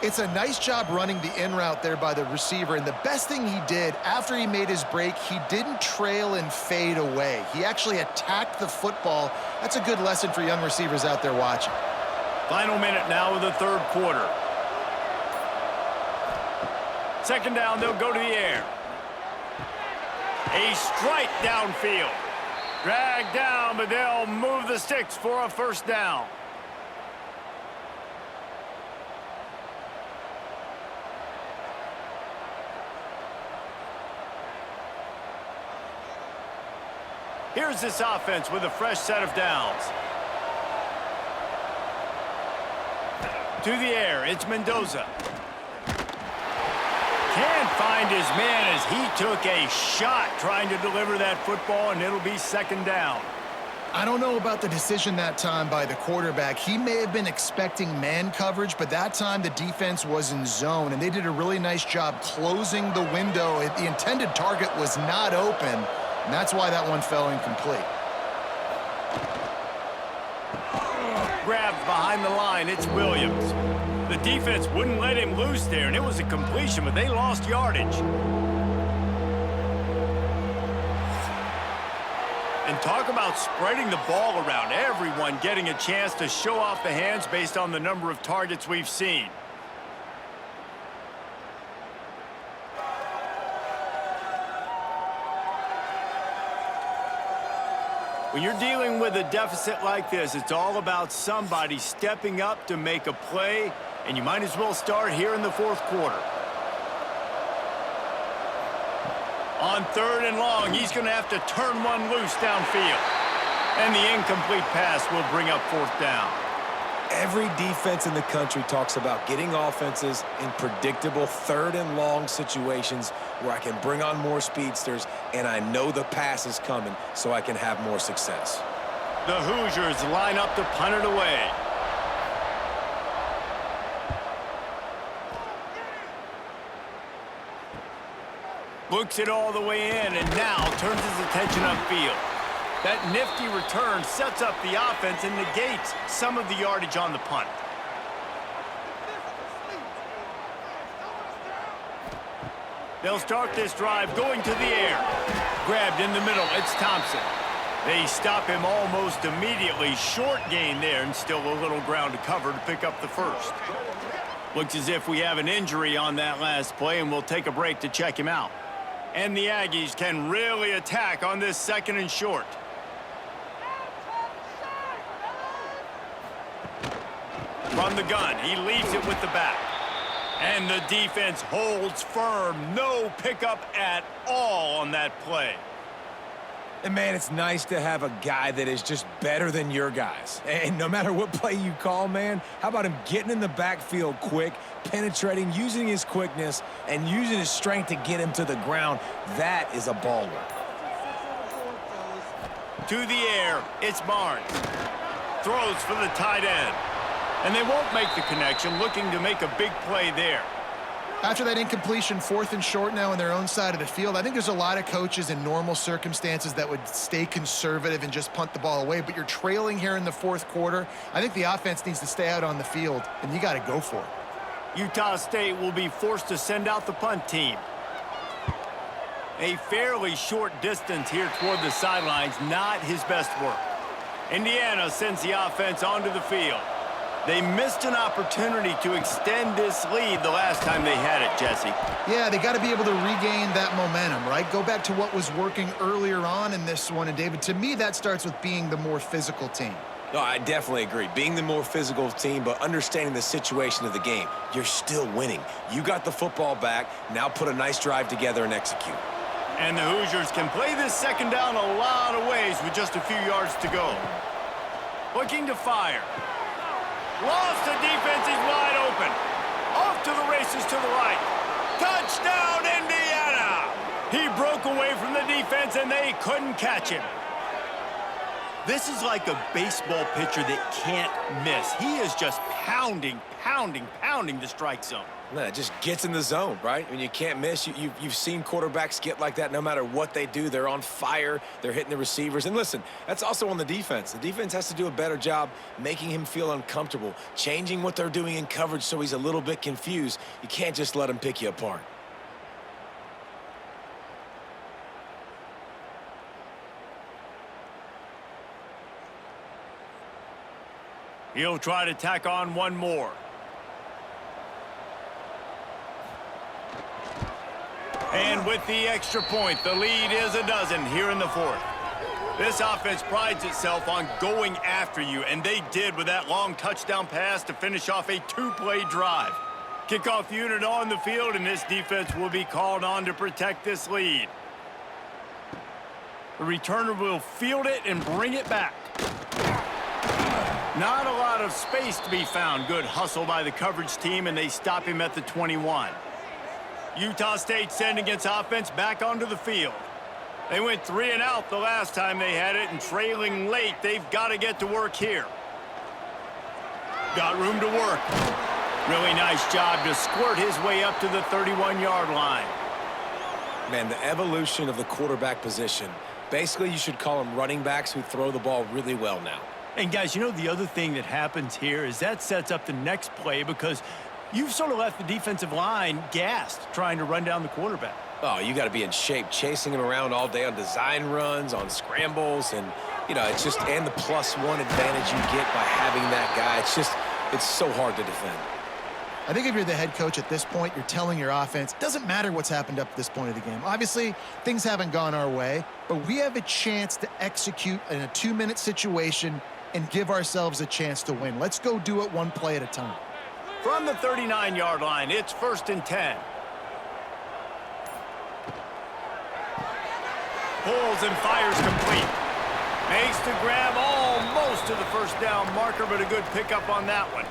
It's a nice job running the in route there by the receiver, and the best thing he did after he made his break, he didn't trail and fade away. He actually attacked the football. That's a good lesson for young receivers out there watching. Final minute now of the third quarter. Second down, they'll go to the air. A strike downfield. Dragged down, but they'll move the sticks for a first down. Here's this offense with a fresh set of downs. To the air, it's Mendoza. Can't find his man as he took a shot trying to deliver that football, and it'll be second down. I don't know about the decision that time by the quarterback. He may have been expecting man coverage, but that time the defense was in zone, and they did a really nice job closing the window. The intended target was not open, and that's why that one fell incomplete. Grabbed behind the line, it's Williams. The defense wouldn't let him loose there, and it was a completion, but they lost yardage. And talk about spreading the ball around. Everyone getting a chance to show off the hands based on the number of targets we've seen. When you're dealing with a deficit like this, it's all about somebody stepping up to make a play, and you might as well start here in the fourth quarter. On third and long, he's going to have to turn one loose downfield. And the incomplete pass will bring up fourth down. Every defense in the country talks about getting offenses in predictable third and long situations where I can bring on more speedsters and I know the pass is coming so I can have more success. The Hoosiers line up to punt it away. Looks it all the way in and now turns his attention upfield. That nifty return sets up the offense and negates some of the yardage on the punt. They'll start this drive going to the air. Grabbed in the middle, it's Thompson. They stop him almost immediately. Short gain there and still a little ground to cover to pick up the first. Looks as if we have an injury on that last play, and we'll take a break to check him out. And the Aggies can really attack on this second and short. From the gun, he leaves it with the back. And the defense holds firm. No pickup at all on that play. And, man, it's nice to have a guy that is just better than your guys. And no matter what play you call, man, how about him getting in the backfield quick, penetrating, using his quickness, and using his strength to get him to the ground? That is a baller. To the air, it's Barnes. Throws for the tight end. And they won't make the connection, looking to make a big play there. After that incompletion, fourth and short now on their own side of the field, I think there's a lot of coaches in normal circumstances that would stay conservative and just punt the ball away, but you're trailing here in the fourth quarter. I think the offense needs to stay out on the field, and you got to go for it. Utah State will be forced to send out the punt team. A fairly short distance here toward the sidelines, not his best work. Indiana sends the offense onto the field. They missed an opportunity to extend this lead the last time they had it, Jesse. Yeah, they got to be able to regain that momentum, right? Go back to what was working earlier on in this one. And, David, to me, that starts with being the more physical team. No, I definitely agree. Being the more physical team, but understanding the situation of the game. You're still winning. You got the football back. Now put a nice drive together and execute. And the Hoosiers can play this second down a lot of ways with just a few yards to go. Looking to fire. Lost, the defense is wide open. Off off to the races to the right. Touchdown, Indiana! He broke away from the defense, and they couldn't catch him. This is like a baseball pitcher that can't miss. He is just pounding the strike zone. No, it just gets in the zone, right? I mean, you can't miss. You've seen quarterbacks get like that no matter what they do. They're on fire. They're hitting the receivers. And listen, that's also on the defense. The defense has to do a better job making him feel uncomfortable, changing what they're doing in coverage so he's a little bit confused. You can't just let him pick you apart. He'll try to tack on one more. And with the extra point, the lead is a dozen here in the fourth. This offense prides itself on going after you, and they did with that long touchdown pass to finish off a two-play drive. Kickoff unit on the field, and this defense will be called on to protect this lead. The returner will field it and bring it back. Not a lot of space to be found. Good hustle by the coverage team, and they stop him at the 21. Utah State sending its offense back onto the field. They went 3 and out the last time they had it, and trailing late, they've got to get to work here. Got room to work. Really nice job to squirt his way up to the 31-yard line. Man, the evolution of the quarterback position. Basically, you should call them running backs who throw the ball really well now. And guys, you know the other thing that happens here is that sets up the next play because you've sort of left the defensive line gassed trying to run down the quarterback. Oh, you got to be in shape, chasing him around all day on design runs, on scrambles, and, you know, it's just, and the +1 advantage you get by having that guy. It's so hard to defend. I think if you're the head coach at this point, you're telling your offense, doesn't matter what's happened up to this point of the game. Obviously, things haven't gone our way, but we have a chance to execute in a 2-minute situation and give ourselves a chance to win. Let's go do it one play at a time. From the 39-yard line, it's 1st and 10. Pulls and fires complete. Makes the grab almost to the first down marker, but a good pickup on that one.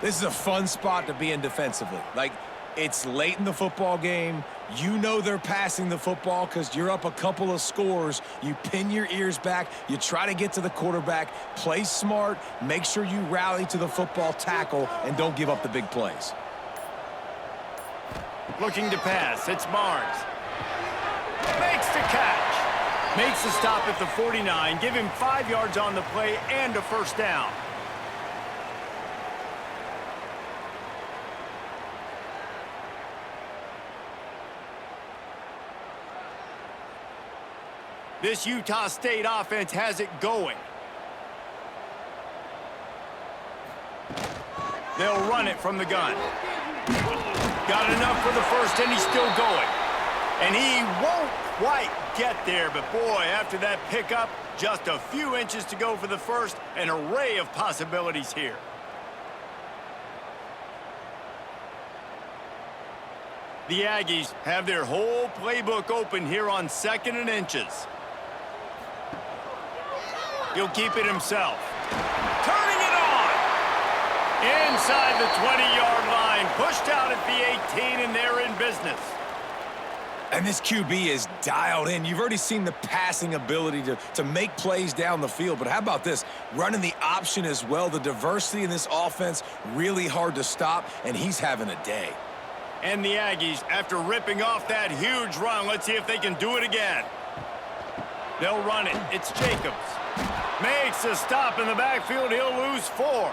This is a fun spot to be in defensively. Like, it's late in the football game. You know they're passing the football because you're up a couple of scores. You pin your ears back. You try to get to the quarterback. Play smart. Make sure you rally to the football tackle and don't give up the big plays. Looking to pass. It's Barnes. Makes the catch. Makes the stop at the 49. Give him 5 yards on the play and a first down. This Utah State offense has it going. They'll run it from the gun. Got enough for the first, and he's still going. And he won't quite get there, but boy, after that pickup, just a few inches to go for the first, an array of possibilities here. The Aggies have their whole playbook open here on 2nd and inches. He'll keep it himself. Turning it on! Inside the 20-yard line. Pushed out at the 18, and they're in business. And this QB is dialed in. You've already seen the passing ability to make plays down the field. But how about this? Running the option as well. The diversity in this offense, really hard to stop, and he's having a day. And the Aggies, after ripping off that huge run, let's see if they can do it again. They'll run it. It's Jacobs. Makes a stop in the backfield. He'll lose 4.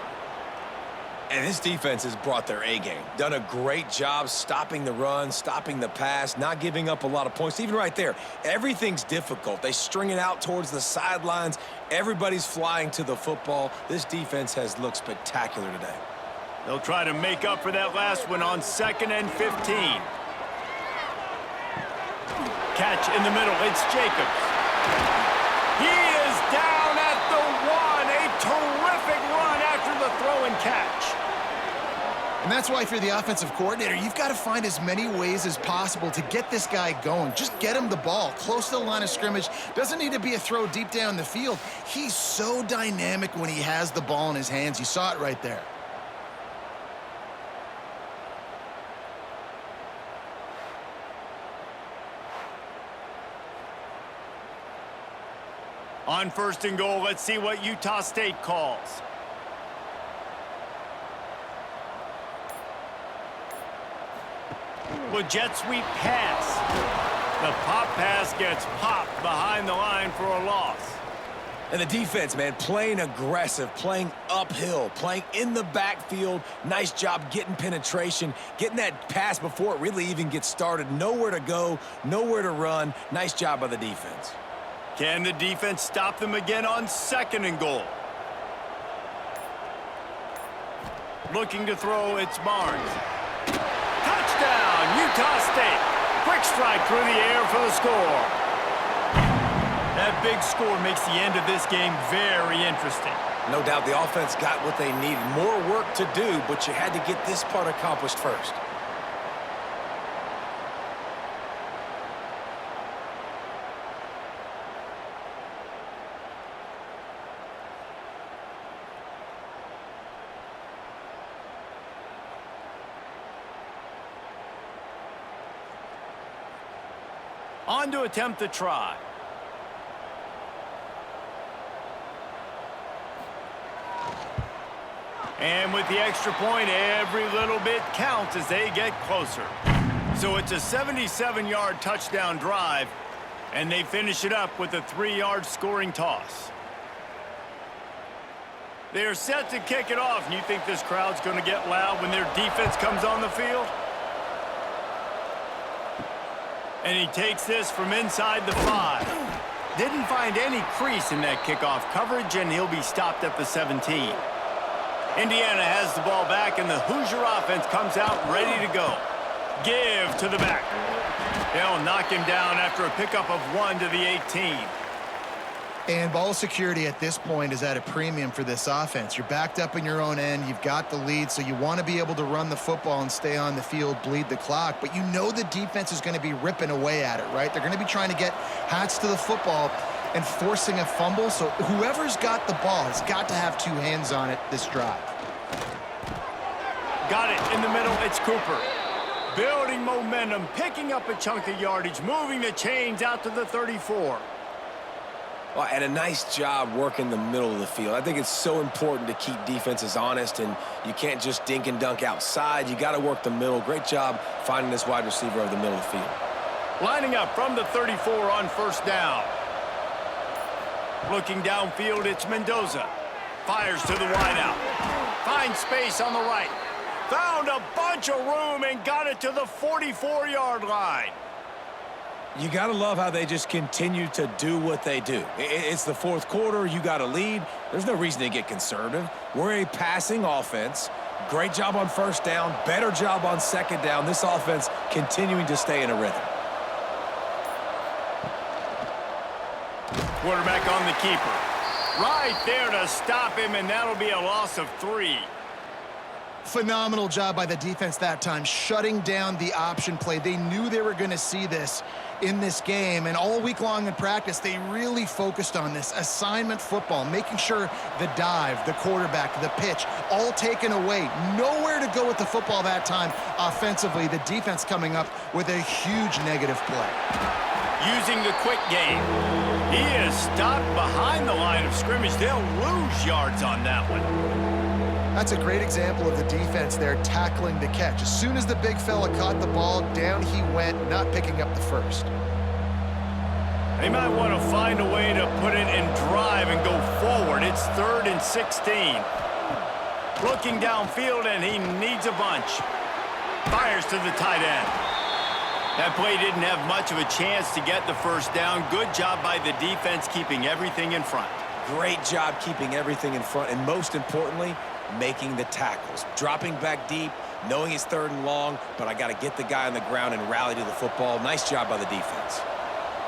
And this defense has brought their A-game. Done a great job stopping the run, stopping the pass, not giving up a lot of points. Even right there, everything's difficult. They string it out towards the sidelines. Everybody's flying to the football. This defense has looked spectacular today. They'll try to make up for that last one on 2nd and 15. Catch in the middle. It's Jacobs. He is down at the 1. A terrific run after the throw and catch. And that's why if you're the offensive coordinator, you've got to find as many ways as possible to get this guy going. Just get him the ball close to the line of scrimmage. Doesn't need to be a throw deep down the field. He's so dynamic when he has the ball in his hands. You saw it right there. On 1st and goal, let's see what Utah State calls. Well, jet sweep pass. The pop pass gets popped behind the line for a loss. And the defense, man, playing aggressive, playing uphill, playing in the backfield. Nice job getting penetration, getting that pass before it really even gets started. Nowhere to go, nowhere to run. Nice job by the defense. Can the defense stop them again on 2nd and goal? Looking to throw, it's Barnes. Touchdown, Utah State. Quick strike through the air for the score. That big score makes the end of this game very interesting. No doubt the offense got what they needed. More work to do, but you had to get this part accomplished first. On to attempt the try. And with the extra point, every little bit counts as they get closer. So it's a 77-yard touchdown drive, and they finish it up with a 3-yard scoring toss. They're set to kick it off, and you think this crowd's going to get loud when their defense comes on the field? And he takes this from inside the 5. Didn't find any crease in that kickoff coverage, and he'll be stopped at the 17. Indiana has the ball back, and the Hoosier offense comes out ready to go. Give to the back. They'll knock him down after a pickup of 1 to the 18. And ball security at this point is at a premium for this offense. You're backed up in your own end. You've got the lead, so you want to be able to run the football and stay on the field, bleed the clock. But you know the defense is going to be ripping away at it, right? They're going to be trying to get hats to the football and forcing a fumble. So whoever's got the ball has got to have 2 hands on it this drive. Got it in the middle. It's Cooper. Building momentum, picking up a chunk of yardage, moving the chains out to the 34. Well, and a nice job working the middle of the field. I think it's so important to keep defenses honest, and you can't just dink and dunk outside. You got to work the middle. Great job finding this wide receiver over the middle of the field. Lining up from the 34 on 1st down. Looking downfield, it's Mendoza. Fires to the wideout. Finds space on the right. Found a bunch of room and got it to the 44-yard line. You got to love how they just continue to do what they do. It's the 4th quarter. You got a lead. There's no reason to get conservative. We're a passing offense. Great job on 1st down. Better job on 2nd down. This offense continuing to stay in a rhythm. Quarterback on the keeper. Right there to stop him, and that'll be a loss of 3. Phenomenal job by the defense that time, shutting down the option play. They knew they were going to see this in this game, and all week long in practice, they really focused on this assignment football, making sure the dive, the quarterback, the pitch, all taken away. Nowhere to go with the football that time offensively. The defense coming up with a huge negative play. Using the quick game. He is stopped behind the line of scrimmage. They'll lose yards on that one. That's a great example of the defense there tackling the catch. As soon as the big fella caught the ball, down he went, not picking up the first. They might want to find a way to put it in drive and go forward. It's 3rd and 16. Looking downfield, and he needs a bunch. Fires to the tight end. That play didn't have much of a chance to get the 1st down. Good job by the defense keeping everything in front. Great job keeping everything in front, and most importantly, making the tackles. Dropping back deep, knowing it's 3rd and long, but I got to get the guy on the ground and rally to the football. Nice job by the defense.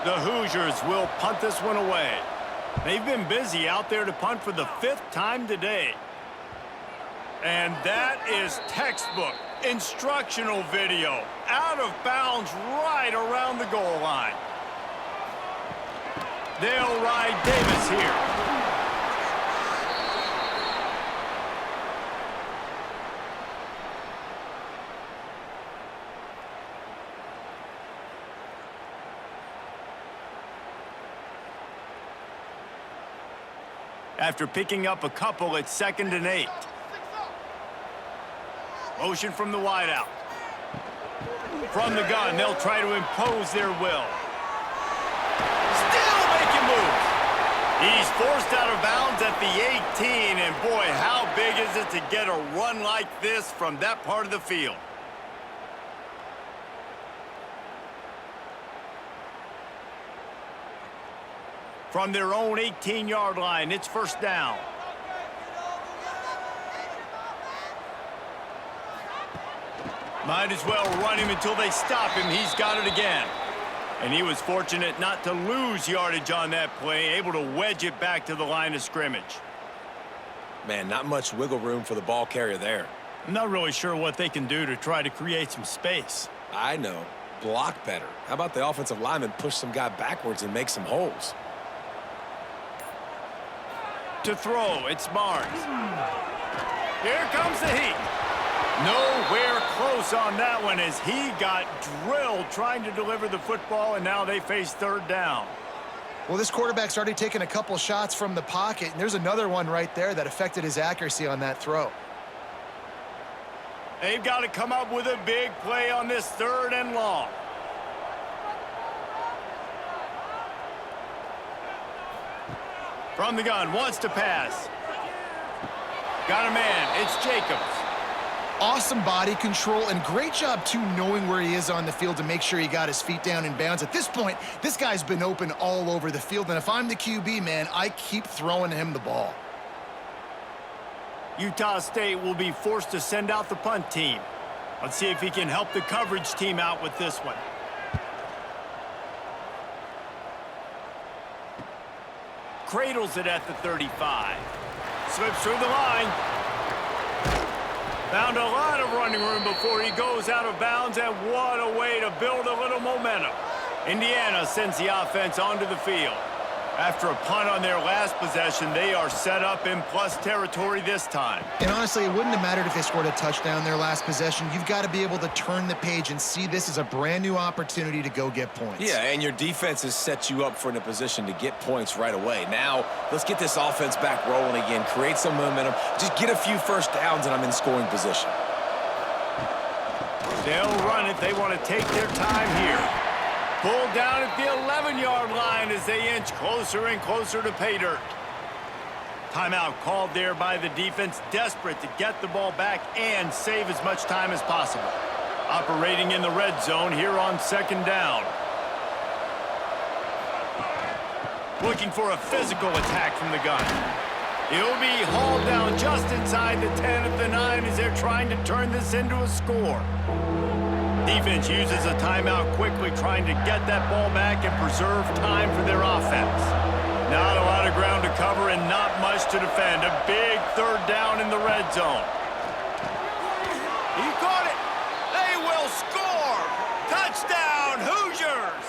The Hoosiers will punt this one away. They've been busy out there to punt for the 5th time today. And that is textbook instructional video. Out of bounds right around the goal line. They'll ride Davis here. After picking up a couple at 2nd and 8. Motion from the wideout. From the gun, they'll try to impose their will. Still making moves. He's forced out of bounds at the 18, and boy, how big is it to get a run like this from that part of the field. From their own 18-yard line, it's 1st down. Might as well run him until they stop him. He's got it again. And he was fortunate not to lose yardage on that play, able to wedge it back to the line of scrimmage. Man, not much wiggle room for the ball carrier there. I'm not really sure what they can do to try to create some space. I know. Block better. How about the offensive lineman push some guy backwards and make some holes? To throw, it's Barnes. Here comes the heat. Nowhere close on that one as he got drilled trying to deliver the football, and now they face 3rd down. Well, this quarterback's already taken a couple shots from the pocket, and there's another one right there that affected his accuracy on that throw. They've got to come up with a big play on this 3rd and long. From the gun, wants to pass. Got a man, it's Jacobs. Awesome body control and great job, too, knowing where he is on the field to make sure he got his feet down in bounds. At this point, this guy's been open all over the field, and if I'm the QB, man, I keep throwing him the ball. Utah State will be forced to send out the punt team. Let's see if he can help the coverage team out with this one. Cradles it at the 35. Slips through the line. Found a lot of running room before he goes out of bounds, and what a way to build a little momentum. Indiana sends the offense onto the field. After a punt on their last possession, they are set up in plus territory this time. And honestly, it wouldn't have mattered if they scored a touchdown their last possession. You've got to be able to turn the page and see this as a brand new opportunity to go get points. Yeah, and your defense has set you up for in a position to get points right away. Now, let's get this offense back rolling again, create some momentum, just get a few first downs, and I'm in scoring position. They'll run it. They want to take their time here. Pulled down at the 11-yard line as they inch closer and closer to pay dirt. Timeout called there by the defense, desperate to get the ball back and save as much time as possible. Operating in the red zone here on 2nd down. Looking for a physical attack from the gun. He'll be hauled down just inside the 10 at the 9 as they're trying to turn this into a score. Defense uses a timeout quickly, trying to get that ball back and preserve time for their offense. Not a lot of ground to cover and not much to defend. A big 3rd down in the red zone. He caught it. They will score. Touchdown, Hoosiers.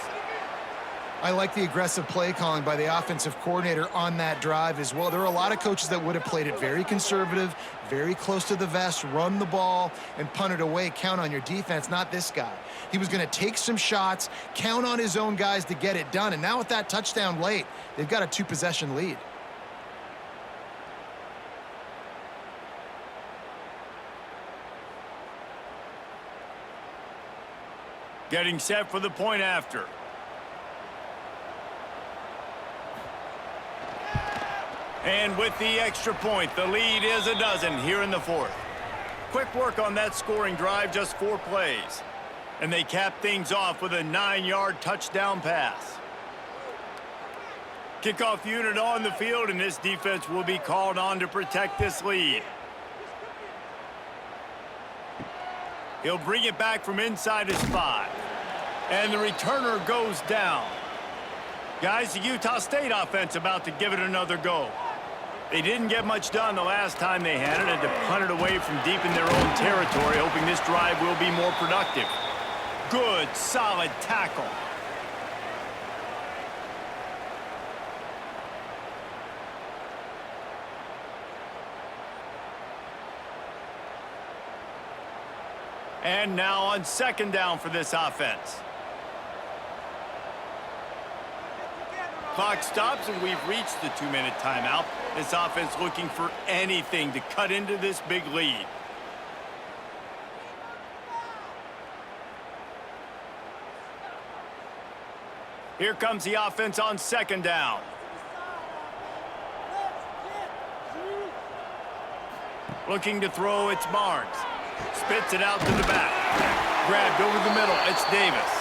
I like the aggressive play calling by the offensive coordinator on that drive as well. There are a lot of coaches that would have played it very conservative, very close to the vest, run the ball, and punt it away. Count on your defense, not this guy. He was going to take some shots, count on his own guys to get it done. And now with that touchdown late, they've got a 2-possession lead. Getting set for the point after. And with the extra point, the lead is a dozen here in the 4th. Quick work on that scoring drive, just 4 plays. And they cap things off with a 9-yard touchdown pass. Kickoff unit on the field, and this defense will be called on to protect this lead. He'll bring it back from inside his 5. And the returner goes down. Guys, the Utah State offense about to give it another go. They didn't get much done the last time they had it, and to punt it away from deep in their own territory, hoping this drive will be more productive. Good, solid tackle. And now on 2nd down for this offense. Clock stops, and we've reached the 2-minute timeout. This offense looking for anything to cut into this big lead. Here comes the offense on 2nd down. Looking to throw, it's Barnes. Spits it out to the back. Grabbed over the middle, it's Davis.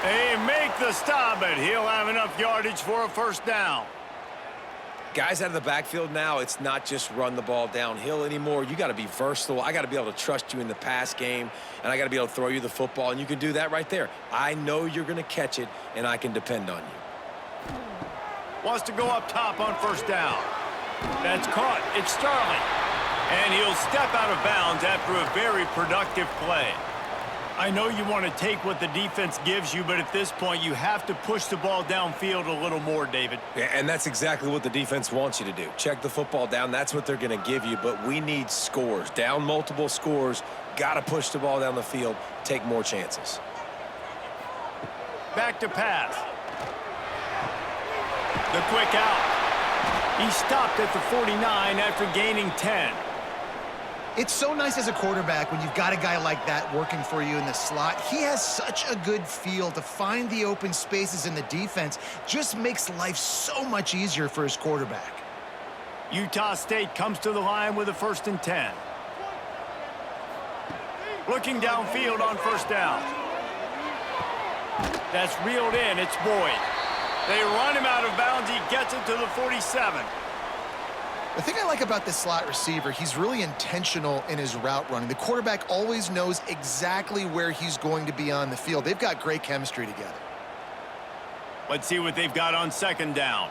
They make the stop, but he'll have enough yardage for a 1st down. Guys out of the backfield now, it's not just run the ball downhill anymore. You got to be versatile. I got to be able to trust you in the pass game, and I got to be able to throw you the football, and you can do that right there. I know you're going to catch it, and I can depend on you. Wants to go up top on 1st down. That's caught. It's Sterling. And he'll step out of bounds after a very productive play. I know you want to take what the defense gives you, but at this point, you have to push the ball downfield a little more, David. Yeah, and that's exactly what the defense wants you to do. Check the football down. That's what they're going to give you, but we need scores. Down multiple scores, got to push the ball down the field, take more chances. Back to pass. The quick out. He stopped at the 49 after gaining 10. It's so nice as a quarterback when you've got a guy like that working for you in the slot. He has such a good feel to find the open spaces in the defense. Just makes life so much easier for his quarterback. Utah State comes to the line with a 1st and 10. Looking downfield on 1st down. That's reeled in. It's Boyd. They run him out of bounds. He gets it to the 47. The thing I like about this slot receiver, he's really intentional in his route running. The quarterback always knows exactly where he's going to be on the field. They've got great chemistry together. Let's see what they've got on 2nd down.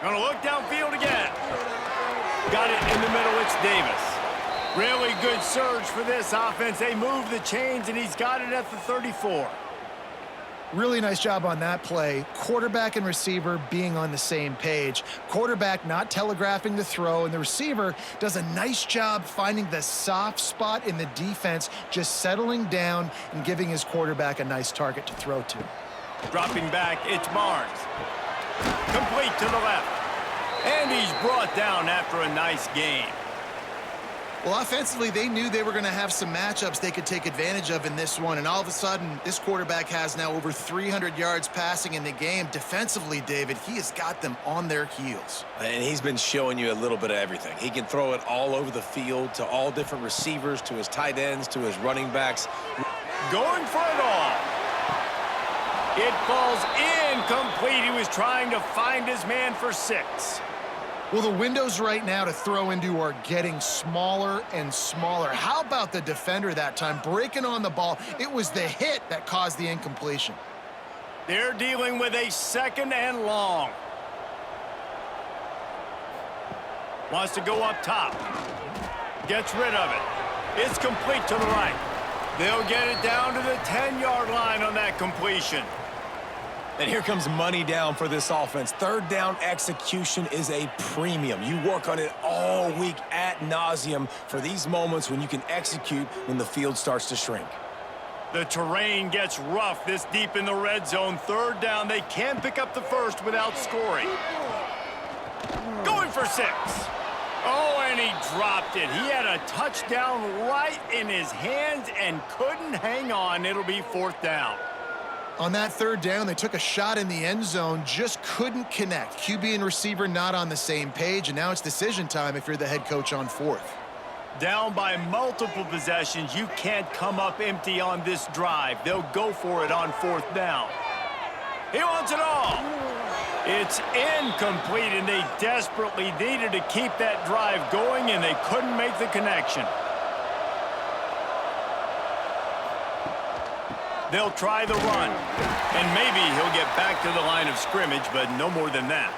Gonna look downfield again. Got it in the middle, it's Davis. Really good surge for this offense. They move the chains, and he's got it at the 34. Really nice job on that play. Quarterback and receiver being on the same page. Quarterback not telegraphing the throw, and the receiver does a nice job finding the soft spot in the defense, just settling down and giving his quarterback a nice target to throw to. Dropping back, it's Barnes. Complete to the left. And he's brought down after a nice gain. Well, offensively, they knew they were going to have some matchups they could take advantage of in this one, and all of a sudden, this quarterback has now over 300 yards passing in the game. Defensively, David, he has got them on their heels. And he's been showing you a little bit of everything. He can throw it all over the field to all different receivers, to his tight ends, to his running backs. Going for it all. It falls incomplete. He was trying to find his man for 6. Well, the windows right now to throw into are getting smaller and smaller. How about the defender that time breaking on the ball? It was the hit that caused the incompletion. They're dealing with a 2nd and long. Wants to go up top. Gets rid of it. It's complete to the right. They'll get it down to the 10-yard line on that completion. And here comes money down for this offense. 3rd down execution is a premium. You work on it all week ad nauseum for these moments when you can execute when the field starts to shrink. The terrain gets rough this deep in the red zone. 3rd down, they can pick up the 1st without scoring. Going for 6. Oh, and he dropped it. He had a touchdown right in his hands and couldn't hang on. It'll be 4th down. On that 3rd down, they took a shot in the end zone, just couldn't connect. QB and receiver not on the same page, and now it's decision time if you're the head coach on 4th. Down by multiple possessions, you can't come up empty on this drive. They'll go for it on 4th down. He wants it all. It's incomplete, and they desperately needed to keep that drive going, and they couldn't make the connection. They'll try the run, and maybe he'll get back to the line of scrimmage, but no more than that.